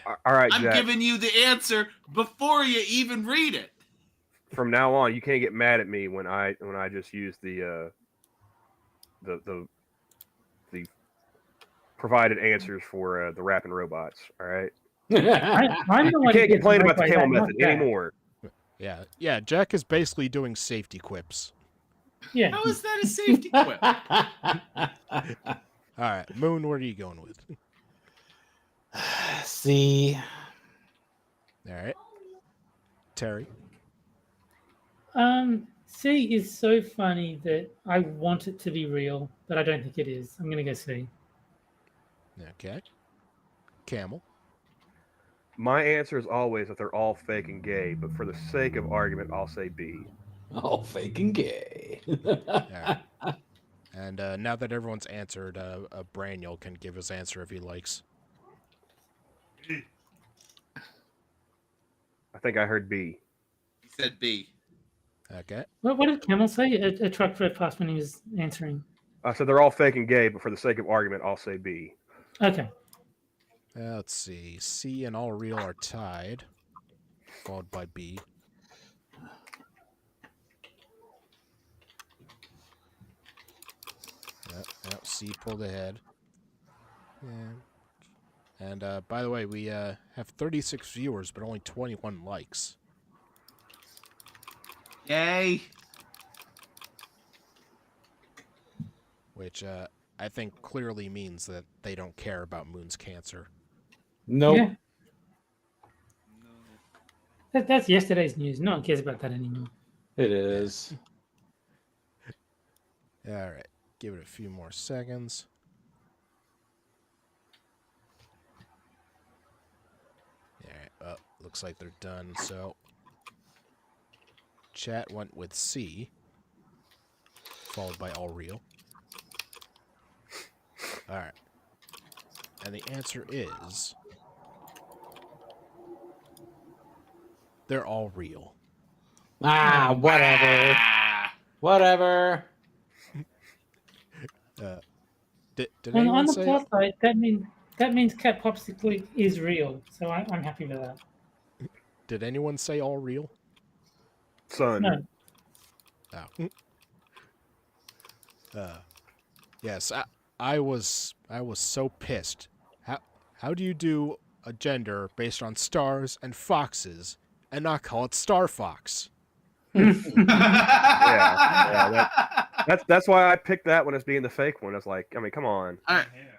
All right, I'm Jack. giving you the answer before you even read it. From now on, you can't get mad at me when I just use the provided answers for the rapping robots. All right. I'm the You one can't who complain gets about the right by camel that, not method Jack. anymore. Yeah, Jack is basically doing safety quips. Yeah. How is that a safety quip? All right, Moon, what are you going with? See. All right. Terry? C is so funny that I want it to be real, but I don't think it is. I'm gonna go C. Okay. Camel? My answer is always that they're all fake and gay, but for the sake of argument, I'll say B. Oh, fake and gay. All right. And now that everyone's answered, Braniel can give his answer if he likes. I think I heard B. He Said B. Okay. What did Camel say? A truck drove past when he was answering. So they're all fake and gay, but for the sake of argument, I'll say B. Okay. Let's see. C and all real are tied, followed by B. Yep, C pulled ahead. Yeah. And by the way, we have 36 viewers, but only 21 likes. Yay. Which I think clearly means that they don't care about Moon's cancer. Nope. Yeah. That's yesterday's news. No one cares about that anymore. It is. All right, give it a few more seconds. All right, well, looks like they're done. So, chat went with C, followed by all real. All right, and the answer is they're all real. Whatever. Ah. Whatever. Did On anyone the say? plus side, that means Cat Popsicle is real. So I'm happy with that. Did anyone say all real? Son. No. Oh. Yes, I was so pissed. How do you do a gender based on stars and foxes and not call it Star Fox? That's why I picked that one as being the fake one. It's like, I mean, come on.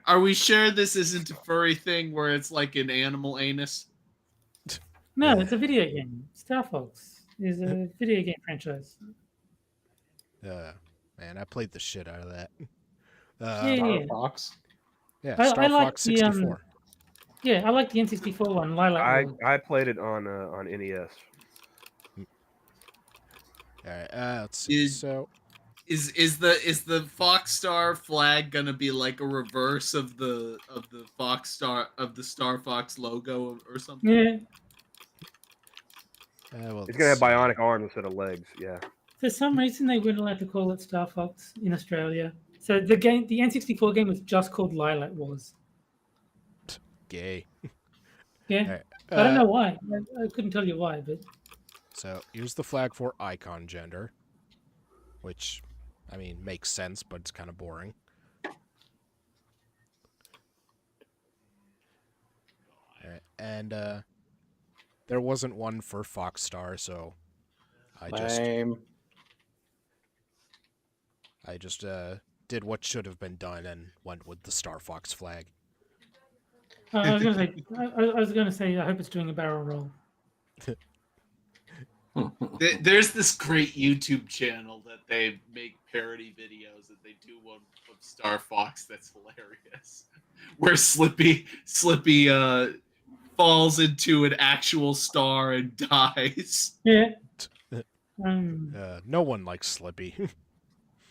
Are we sure this isn't a furry thing where it's like an animal anus? No, it's a video game. Star Fox is a video game franchise. Man, I played the shit out of that. Yeah. Fox. Yeah, I Star like Fox the, 64. Yeah, I like the N64 one, Lilac World. I played it on NES. All right, let's see. So, Is the Fox Star flag gonna be like a reverse of the Fox Star of the Star Fox logo or something? Yeah. well, It's gonna have let's see. bionic arms instead of legs. Yeah. For some reason, they weren't allowed to call it Star Fox in Australia. So the N64 game was just called Lilac Wars. Gay. Yeah. All right, I don't know why. I couldn't tell you why, but So here's the flag for icon gender, which, I mean, makes sense, but it's kind of boring. All right, and there wasn't one for Fox Star, so I just did what should have been done and went with the Star Fox flag. I was gonna say I hope it's doing a barrel roll. There's this great YouTube channel that they make parody videos that they do one of Star Fox that's hilarious, where Slippy falls into an actual star and dies. Yeah. No one likes Slippy.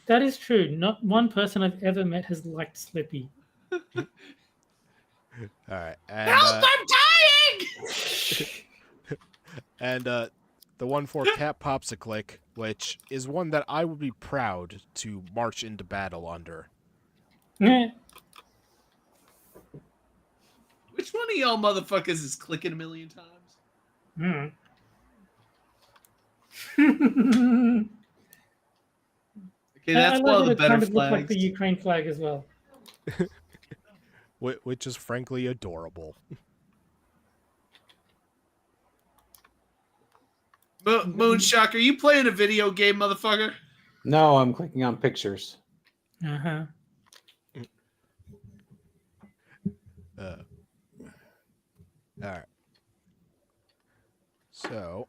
That is true. Not one person I've ever met has liked Slippy. All right, and Help! I'm dying. and the one for Cat Popsicle, which is one that I would be proud to march into battle under. Yeah. Which one of y'all motherfuckers is clicking a million times? Okay, that's one of the better kind of looks like flags. the Ukraine flag as well. Which is frankly adorable. Moonshock, are you playing a video game, motherfucker? No, I'm clicking on pictures. Uh-huh. All right. So,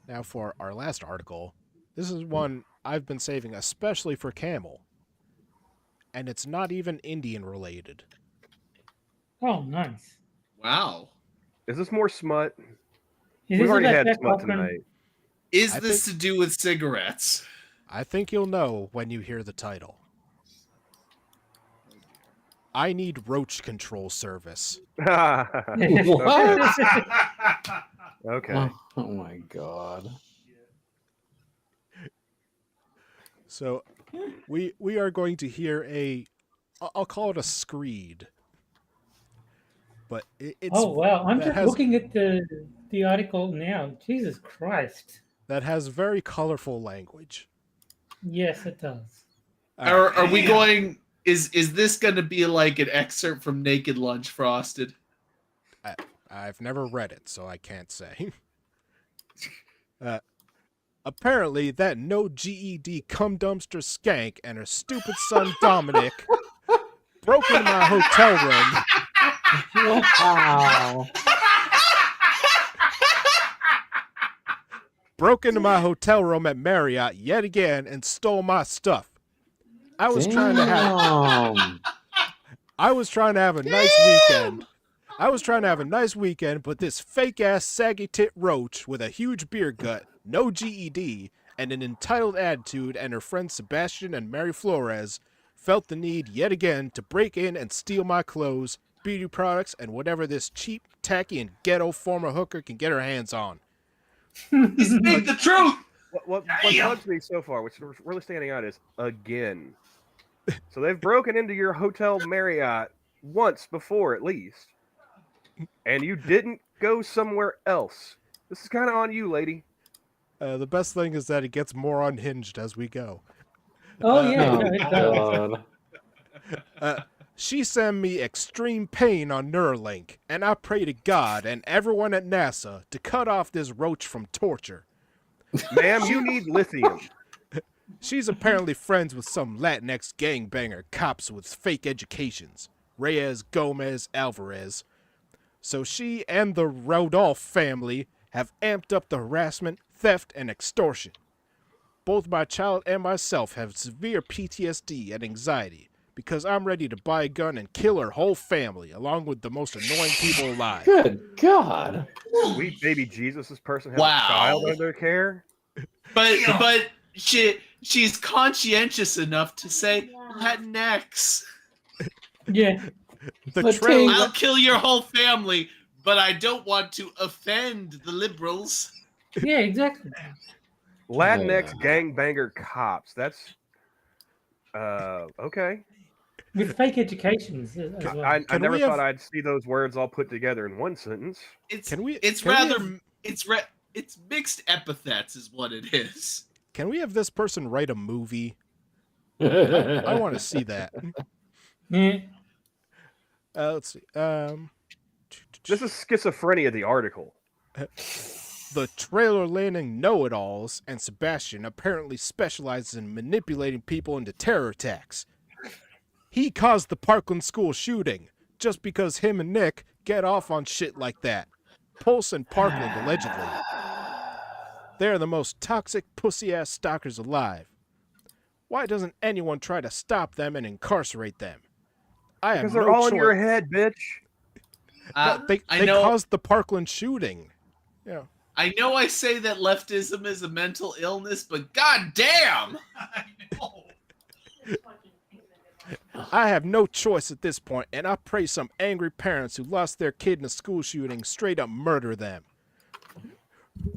now for our last article. This is one I've been saving especially for Camel. And it's not even Indian related. Oh, nice. Wow. Is this more smut? Is We've this already about had Jack smut Hoffman? tonight. Is I this to do with cigarettes? I think you'll know when you hear the title. I need roach control service. What? Okay. Oh my god. So we are going to hear I'll call it a screed. But it's Oh wow! I'm that just has looking at the article now. Jesus Christ! that has very colorful language. Yes, it does. All right. Are we going? Is this going to be like an excerpt from Naked Lunch Frosted? I've never read it, so I can't say. Apparently, that no GED cum dumpster skank and her stupid son Dominic broke into my hotel room. Wow. Broke into my hotel room at Marriott yet again and stole my stuff. I was trying to have a nice weekend. But this fake ass saggy tit roach with a huge beer gut, no GED, and an entitled attitude, and her friends Sebastian and Mary Flores felt the need yet again to break in and steal my clothes, beauty products, and whatever this cheap, tacky, and ghetto former hooker can get her hands on. He's speak the truth. What bugs me so far, which is really standing out, is again. So they've broken into your hotel Marriott once before, at least, and you didn't go somewhere else. This is kind of on you, lady. The best thing is that it gets more unhinged as we go. Oh yeah, Oh, no, it does. God. She sent me extreme pain on Neuralink, and I pray to God and everyone at NASA to cut off this roach from torture. Ma'am, you need lithium. She's apparently friends with some Latinx gangbanger cops with fake educations, Reyes, Gomez, Alvarez. So she and the Rodolph family have amped up the harassment, theft, and extortion. Both my child and myself have severe PTSD and anxiety because I'm ready to buy a gun and kill her whole family along with the most annoying people alive. Good God. Sweet baby Jesus, this person has Wow. a child under their care. But she's conscientious enough to say Latinx. Yeah, The But trailer, I'll kill your whole family, but I don't want to offend the liberals. yeah, exactly. Latinx gangbanger cops. That's okay. With fake educations as well. I Can never we thought have- I'd see those words all put together in one sentence. It's Can we- It's can we rather have- it's mixed epithets, is what it is. can we have this person write a movie? I want to see that. Yeah. Let's see. This is schizophrenia, the article. The trailer landing know-it-alls and Sebastian apparently specializes in manipulating people into terror attacks. He caused the Parkland school shooting just because him and Nick get off on shit like that. Pulse and Parkland, allegedly. They're the most toxic pussy-ass stalkers alive. Why doesn't anyone try to stop them and incarcerate them? I have Because they're no all in your choice. head, bitch. They I know. caused the Parkland shooting. Yeah. I know. I say that leftism is a mental illness, but goddamn! I know. I have no choice at this point, and I pray some angry parents who lost their kid in a school shooting straight up murder them.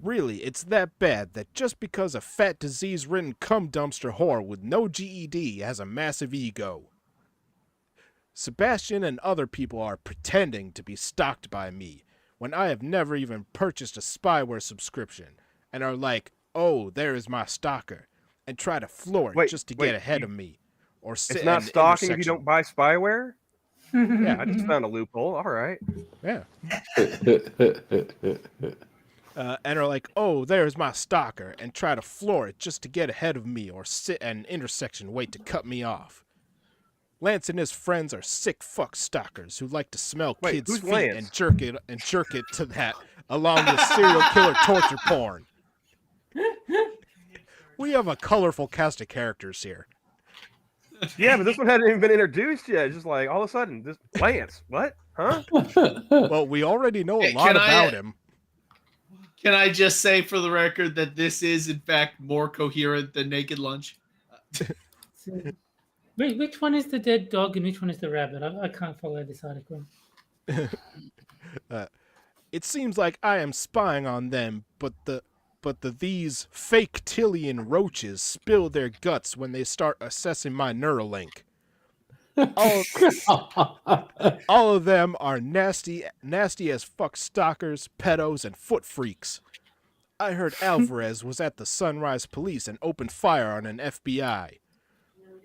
Really, it's that bad that just because a fat, disease-ridden cum dumpster whore with no GED has a massive ego. Sebastian and other people are pretending to be stalked by me when I have never even purchased a spyware subscription and are like, oh, there is my stalker, and try to floor it just to get ahead of me. Or sit It's not in the stalking if you intersection. don't buy spyware? Yeah, I just found a loophole. All right. yeah. And are like, oh, there's my stalker, and try to floor it just to get ahead of me or sit at an intersection wait to cut me off. Lance and his friends are sick fuck stalkers who like to smell Wait, kids' who's feet Lance? and jerk it to that, along with serial killer torture porn. We have a colorful cast of characters here. Yeah, but this one hadn't even been introduced yet. It's just like all of a sudden, this Lance. What? Huh? Well, we already know a Hey, lot can I- about him. Can I just say for the record that this is in fact more coherent than Naked Lunch? So, wait, which one is the dead dog and which one is the rabbit? I can't follow this article. It seems like I am spying on them, but but these fake Tillian roaches spill their guts when they start assessing my Neuralink. All of them are nasty as fuck stalkers, pedos, and foot freaks. I heard Alvarez was at the Sunrise Police and opened fire on an FBI.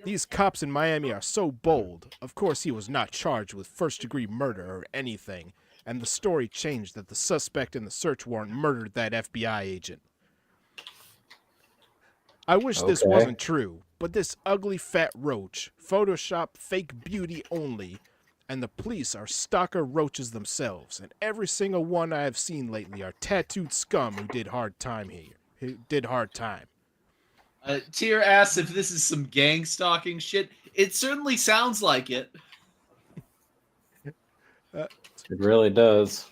These cops in Miami are so bold. Of course, he was not charged with first-degree murder or anything, and the story changed that the suspect in the search warrant murdered that FBI agent. I wish this Okay. wasn't true, but this ugly fat roach, Photoshop fake beauty only, and the police are stalker roaches themselves, and every single one I have seen lately are tattooed scum who did hard time. Tier asks if this is some gang stalking shit. It certainly sounds like it. It really does.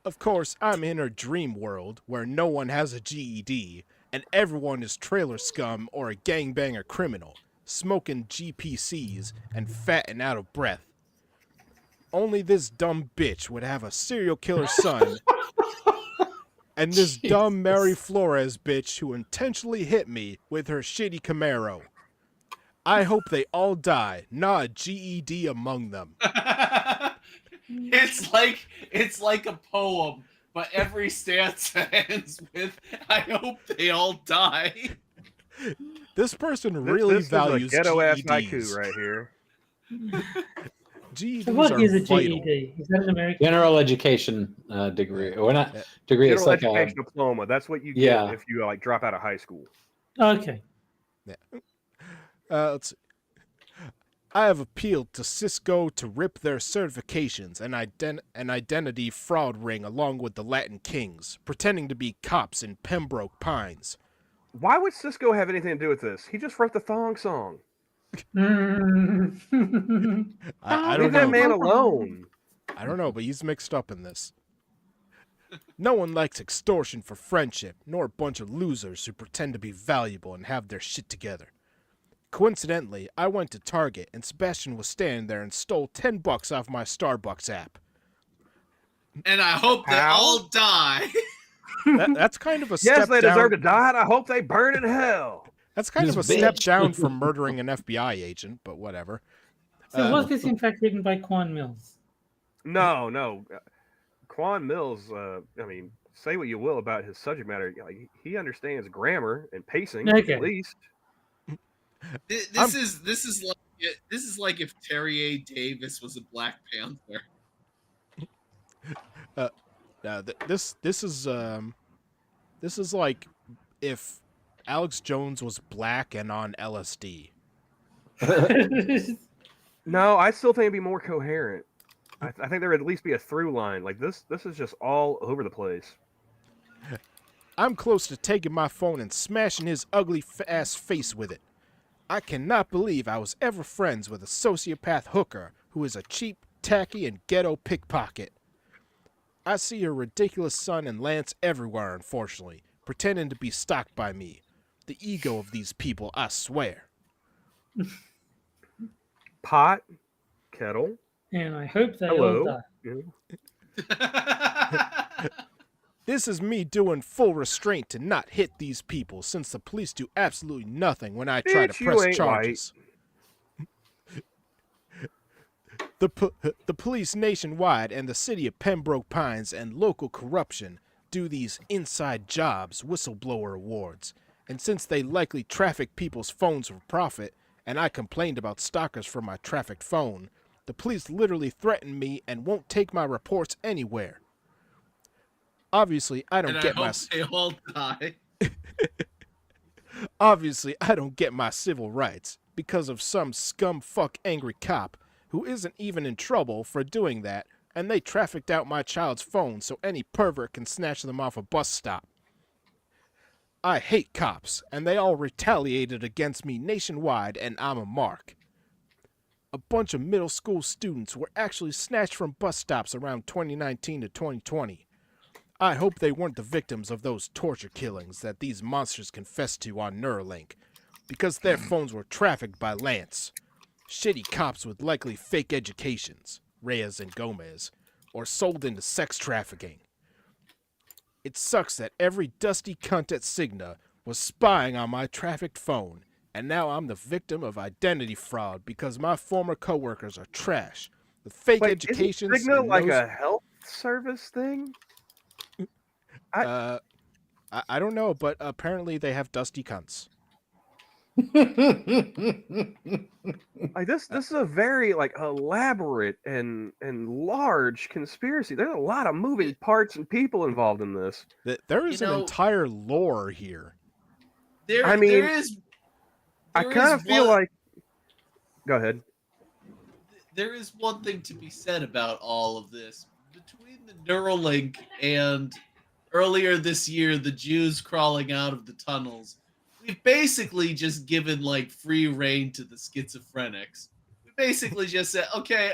Of course, I'm in a dream world where no one has a GED, and everyone is trailer scum or a gangbanger criminal, smoking GPCs and fat and out of breath. Only this dumb bitch would have a serial killer son, and this dumb Mary Flores bitch who intentionally hit me with her shitty Camaro. I hope they all die, not a GED among them. It's like a poem, but every stanza ends with "I hope they all die." This person really this values is a ghetto ass GEDs. haiku right here. GEDs So what are is a vital. GED? Is that an American? General education degree, or not degree? It's General like education a diploma. That's what you get Yeah. if you like drop out of high school. Okay. Let's see. I have appealed to Cisco to rip their certifications and identity fraud ring along with the Latin Kings, pretending to be cops in Pembroke Pines. Why would Cisco have anything to do with this? He just wrote the thong song. I Leave don't that know. man alone. I don't know, but he's mixed up in this. No one likes extortion for friendship, nor a bunch of losers who pretend to be valuable and have their shit together. Coincidentally, I went to Target and Sebastian was standing there and stole $10 off my Starbucks app. And I hope they How? all die. That's kind of a step Yes, they down. deserve to die, and I hope they burn in hell. That's kind of a This step bitch. down from murdering an FBI agent, but whatever. So was this in fact written by Quan Mills? No. Quan Mills, I mean, say what you will about his subject matter. He understands grammar and pacing, Okay. at least. This is like if Terrier Davis was a Black Panther. This is like if Alex Jones was black and on LSD. No, I still think it'd be more coherent. I think there would at least be a through line. Like this is just all over the place. I'm close to taking my phone and smashing his ugly ass face with it. I cannot believe I was ever friends with a sociopath hooker who is a cheap, tacky, and ghetto pickpocket. I see her ridiculous son and Lance everywhere, unfortunately, pretending to be stalked by me. The ego of these people, I swear. Pot, kettle. And I hope they Hello. all die. Yeah. This is me doing full restraint to not hit these people, since the police do absolutely nothing when I try Bitch, to you press ain't charges. The police nationwide and the city of Pembroke Pines and local corruption do these inside jobs whistleblower awards, and since they likely traffic people's phones for profit, and I complained about stalkers for my trafficked phone, the police literally threaten me and won't take my reports anywhere. Obviously, I don't And get I my hope they all die. Obviously, I don't get my civil rights because of some scumfuck angry cop who isn't even in trouble for doing that, and they trafficked out my child's phone so any pervert can snatch them off a bus stop. I hate cops, and they all retaliated against me nationwide, and I'm a mark. A bunch of middle school students were actually snatched from bus stops around 2019 to 2020. I hope they weren't the victims of those torture killings that these monsters confessed to on Neuralink, because their phones were trafficked by Lance. Shitty cops with likely fake educations, Reyes and Gomez, or sold into sex trafficking. It sucks that every dusty cunt at Cigna was spying on my trafficked phone, and now I'm the victim of identity fraud because my former coworkers are trash with fake Wait, educations. isn't Cigna and like nose- a health service thing? I don't know, but apparently they have dusty cunts. Like this is a very like elaborate and large conspiracy. There's a lot of moving parts and people involved in this. There is an entire lore here. I mean, there is. I kind of feel like. Go ahead. There is one thing to be said about all of this. Between the Neuralink and earlier this year, the Jews crawling out of the tunnels, we've basically just given like free reign to the schizophrenics. We basically just said, okay,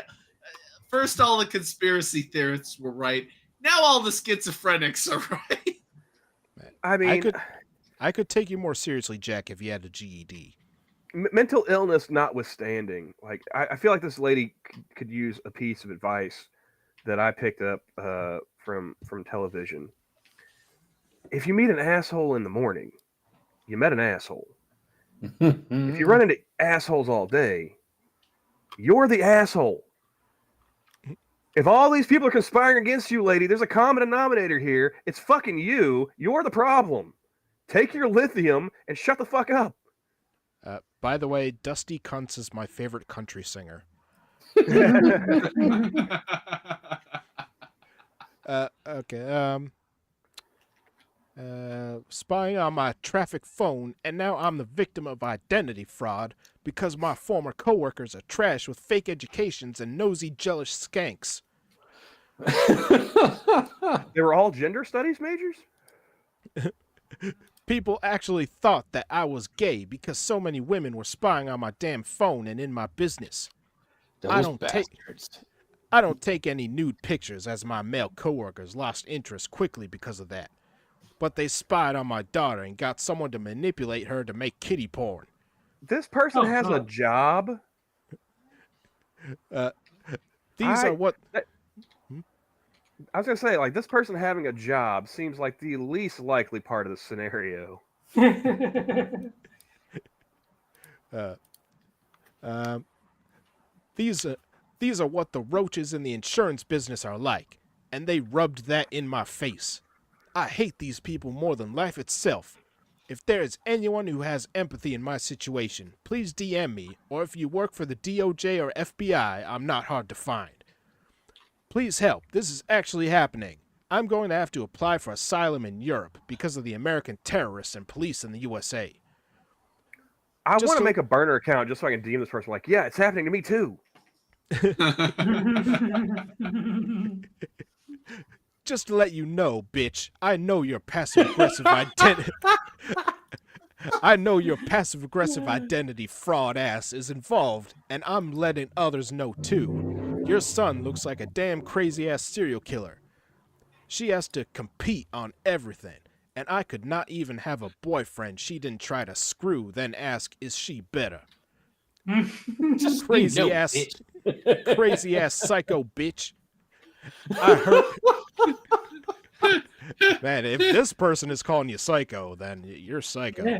first all the conspiracy theorists were right. Now all the schizophrenics are right. I mean, I could take you more seriously, Jack, if you had a GED. Mental illness notwithstanding, like I feel like this lady could use a piece of advice that I picked up from television. If you meet an asshole in the morning, you met an asshole. If you run into assholes all day, you're the asshole. If all these people are conspiring against you, lady, there's a common denominator here. It's fucking you. You're the problem. Take your lithium and shut the fuck up. By the way, Dusty Cunts is my favorite country singer. Okay. Spying on my traffic phone, and now I'm the victim of identity fraud because my former coworkers are trash with fake educations and nosy, jealous skanks. They were all gender studies majors? People actually thought that I was gay because so many women were spying on my damn phone and in my business. I don't take any nude pictures as my male coworkers lost interest quickly because of that. But they spied on my daughter and got someone to manipulate her to make kitty porn. This person has a job? These are what... I was going to say, like, this person having a job seems like the least likely part of the scenario. These are what the roaches in the insurance business are like, and they rubbed that in my face. I hate these people more than life itself. If there is anyone who has empathy in my situation, please DM me, or if you work for the DOJ or FBI, I'm not hard to find. Please help. This is actually happening. I'm going to have to apply for asylum in Europe because of the American terrorists and police in the USA. I want to make a burner account just so I can DM this person. Like, yeah, it's happening to me too. Just to let you know, bitch, I know your passive-aggressive identity. I know your passive-aggressive identity fraud ass is involved, and I'm letting others know too. Your son looks like a damn crazy-ass serial killer. She has to compete on everything, and I could not even have a boyfriend she didn't try to screw, then ask, is she better? Crazy-ass psycho bitch. I heard... Man, if this person is calling you psycho, then you're psycho.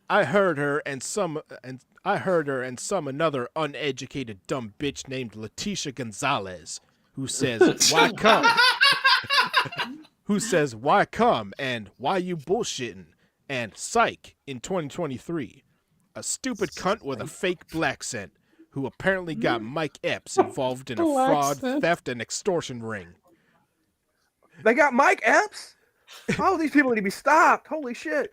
I heard her and some another uneducated dumb bitch named Leticia Gonzalez, who says, "Why come?" Who says, "Why come?" and "Why you bullshitting?" and "Psych" in 2023. A stupid cunt with a fake black scent who apparently got Mike Epps involved in a fraud, theft, and extortion ring. They got Mike Epps? Oh, these people need to be stopped. Holy shit.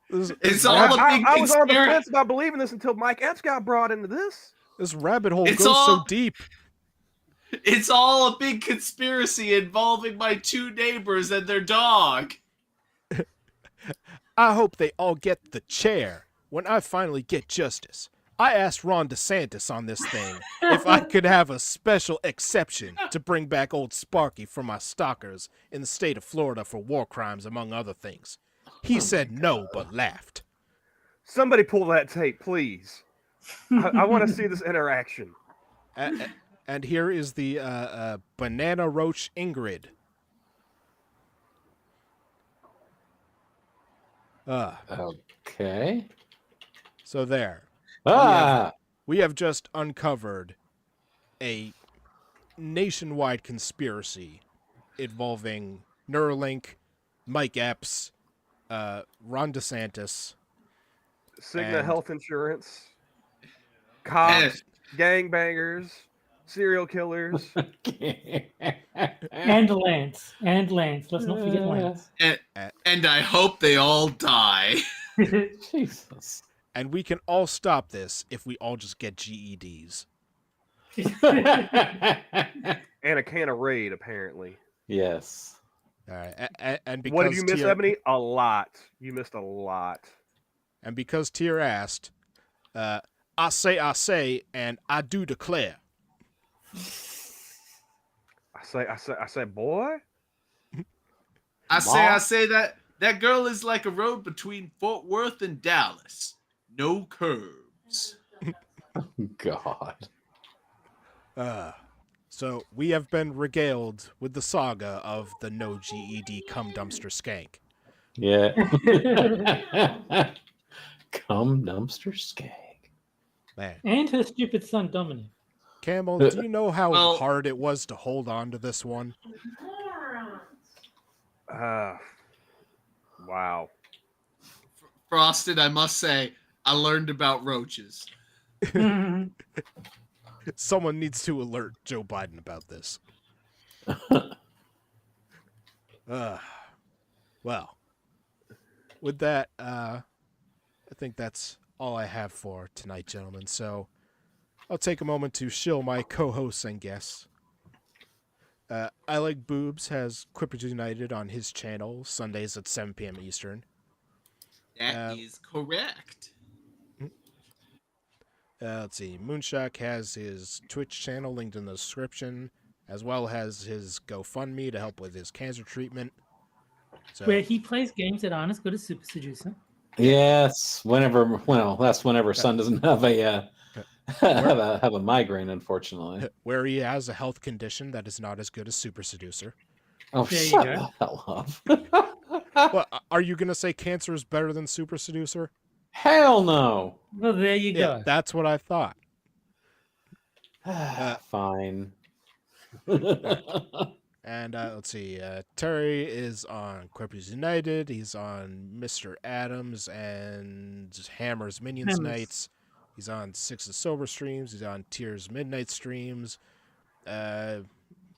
It's all a big I was on the fence about believing this until Mike Epps got brought into this. This rabbit hole goes so deep. It's all a big conspiracy involving my two neighbors and their dog. I hope they all get the chair when I finally get justice. I asked Ron DeSantis on this thing if I could have a special exception to bring back old Sparky for my stalkers in the state of Florida for war crimes, among other things. He said no, but laughed. Somebody pull that tape, please. I want to see this interaction. And here is the banana roach Ingrid. Okay. So there. Ah. We have just uncovered a nationwide conspiracy involving Neuralink, Mike Epps, Ron DeSantis, Cigna and- Health Insurance, cops, gangbangers, serial killers. And Lance. Let's not forget Lance. And I hope they all die. Jesus. And we can all stop this if we all just get GEDs. And a can of Raid, apparently. Yes. All right. And because What did you miss, Tier, Ebony? A lot. You missed a lot. And because Tier asked, I say, and I do declare. I say, boy. I say that girl is like a road between Fort Worth and Dallas. No curbs. God. So we have been regaled with the saga of the no GED cum dumpster skank. Yeah. Come dumpster skank. Man. And her stupid son Dominic. Camel, do you know how hard it was to hold on to this one? Wow. Frosted, I must say, I learned about roaches. Someone needs to alert Joe Biden about this. Well, with that, I think that's all I have for tonight, gentlemen. So I'll take a moment to shill my co-hosts and guests. I Like Boobs has Quippers United on his channel, Sundays at 7 p.m. Eastern. That is correct. Let's see. Moonshock has his Twitch channel linked in the description, as well as his GoFundMe to help with his cancer treatment. So, Where he plays games that aren't as good as Super Seducer. Yes. That's whenever Son doesn't have a have a migraine, unfortunately. where he has a health condition that is not as good as Super Seducer. Oh, There you shut go. the hell up. Well, are you going to say cancer is better than Super Seducer? Hell no. Well, there you Yeah, go. that's what I thought. Fine. And let's see. Terry is on Quippers United. He's on Mr. Adams and Hammer's Minions Hammers. Nights. He's on Six of Sober streams. He's on Tears Midnight streams. Let's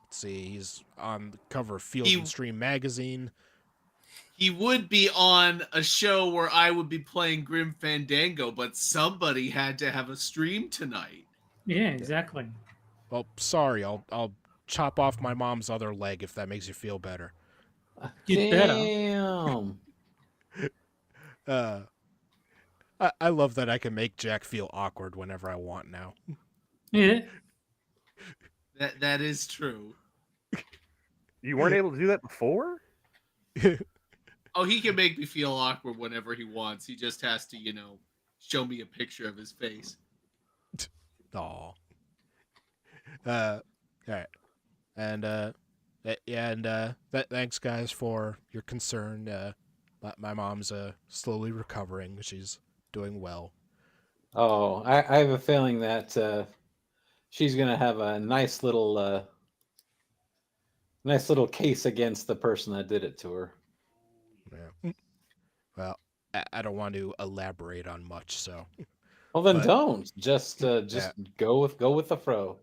see. He's on the cover of Field and Stream magazine. He would be on a show where I would be playing Grim Fandango, but somebody had to have a stream tonight. Yeah, exactly. Well, sorry. I'll chop off my mom's other leg if that makes you feel better. You'd better. Damn. I love that I can make Jack feel awkward whenever I want now. Yeah. That is true. You weren't able to do that before? Oh, he can make me feel awkward whenever he wants. He just has to, show me a picture of his face. Aw. All right. And thanks guys for your concern. My mom's slowly recovering. She's doing well. Oh, I have a feeling that she's gonna have a nice little case against the person that did it to her. Yeah. Well, I don't want to elaborate on much, so. Well, then But- don't. Just go with the fro.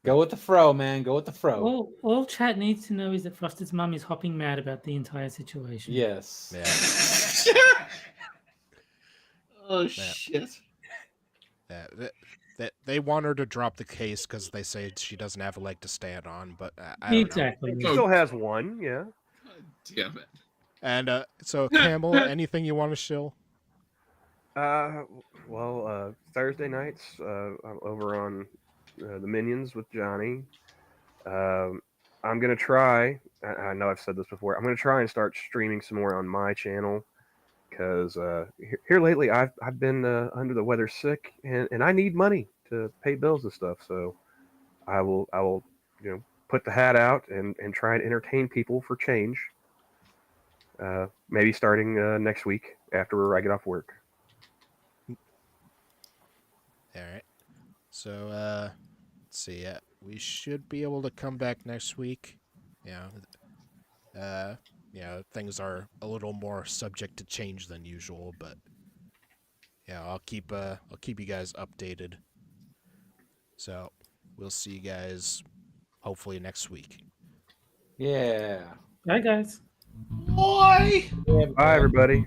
Go with the fro, man. Go with the fro. All chat needs to know is that Frosted's mum is hopping mad about the entire situation. Yes. Yeah. Oh, shit. They want her to drop the case because they say she doesn't have a leg to stand on, but I don't know. Exactly. He still has one, yeah. Damn it. And so, Camel, anything you want to shill? Thursday nights, I'm over on the Minions with Johnny. I'm gonna try. I know I've said this before. I'm gonna try and start streaming some more on my channel because here lately I've been under the weather sick and I need money to pay bills and stuff. So I will put the hat out and try and entertain people for change. Maybe starting next week after I get off work. All right. So, let's see. We should be able to come back next week. Yeah. Things are a little more subject to change than usual, but yeah, I'll keep you guys updated. So, we'll see you guys hopefully next week. Yeah. Bye, guys. Boy. Yeah, Bye, everybody.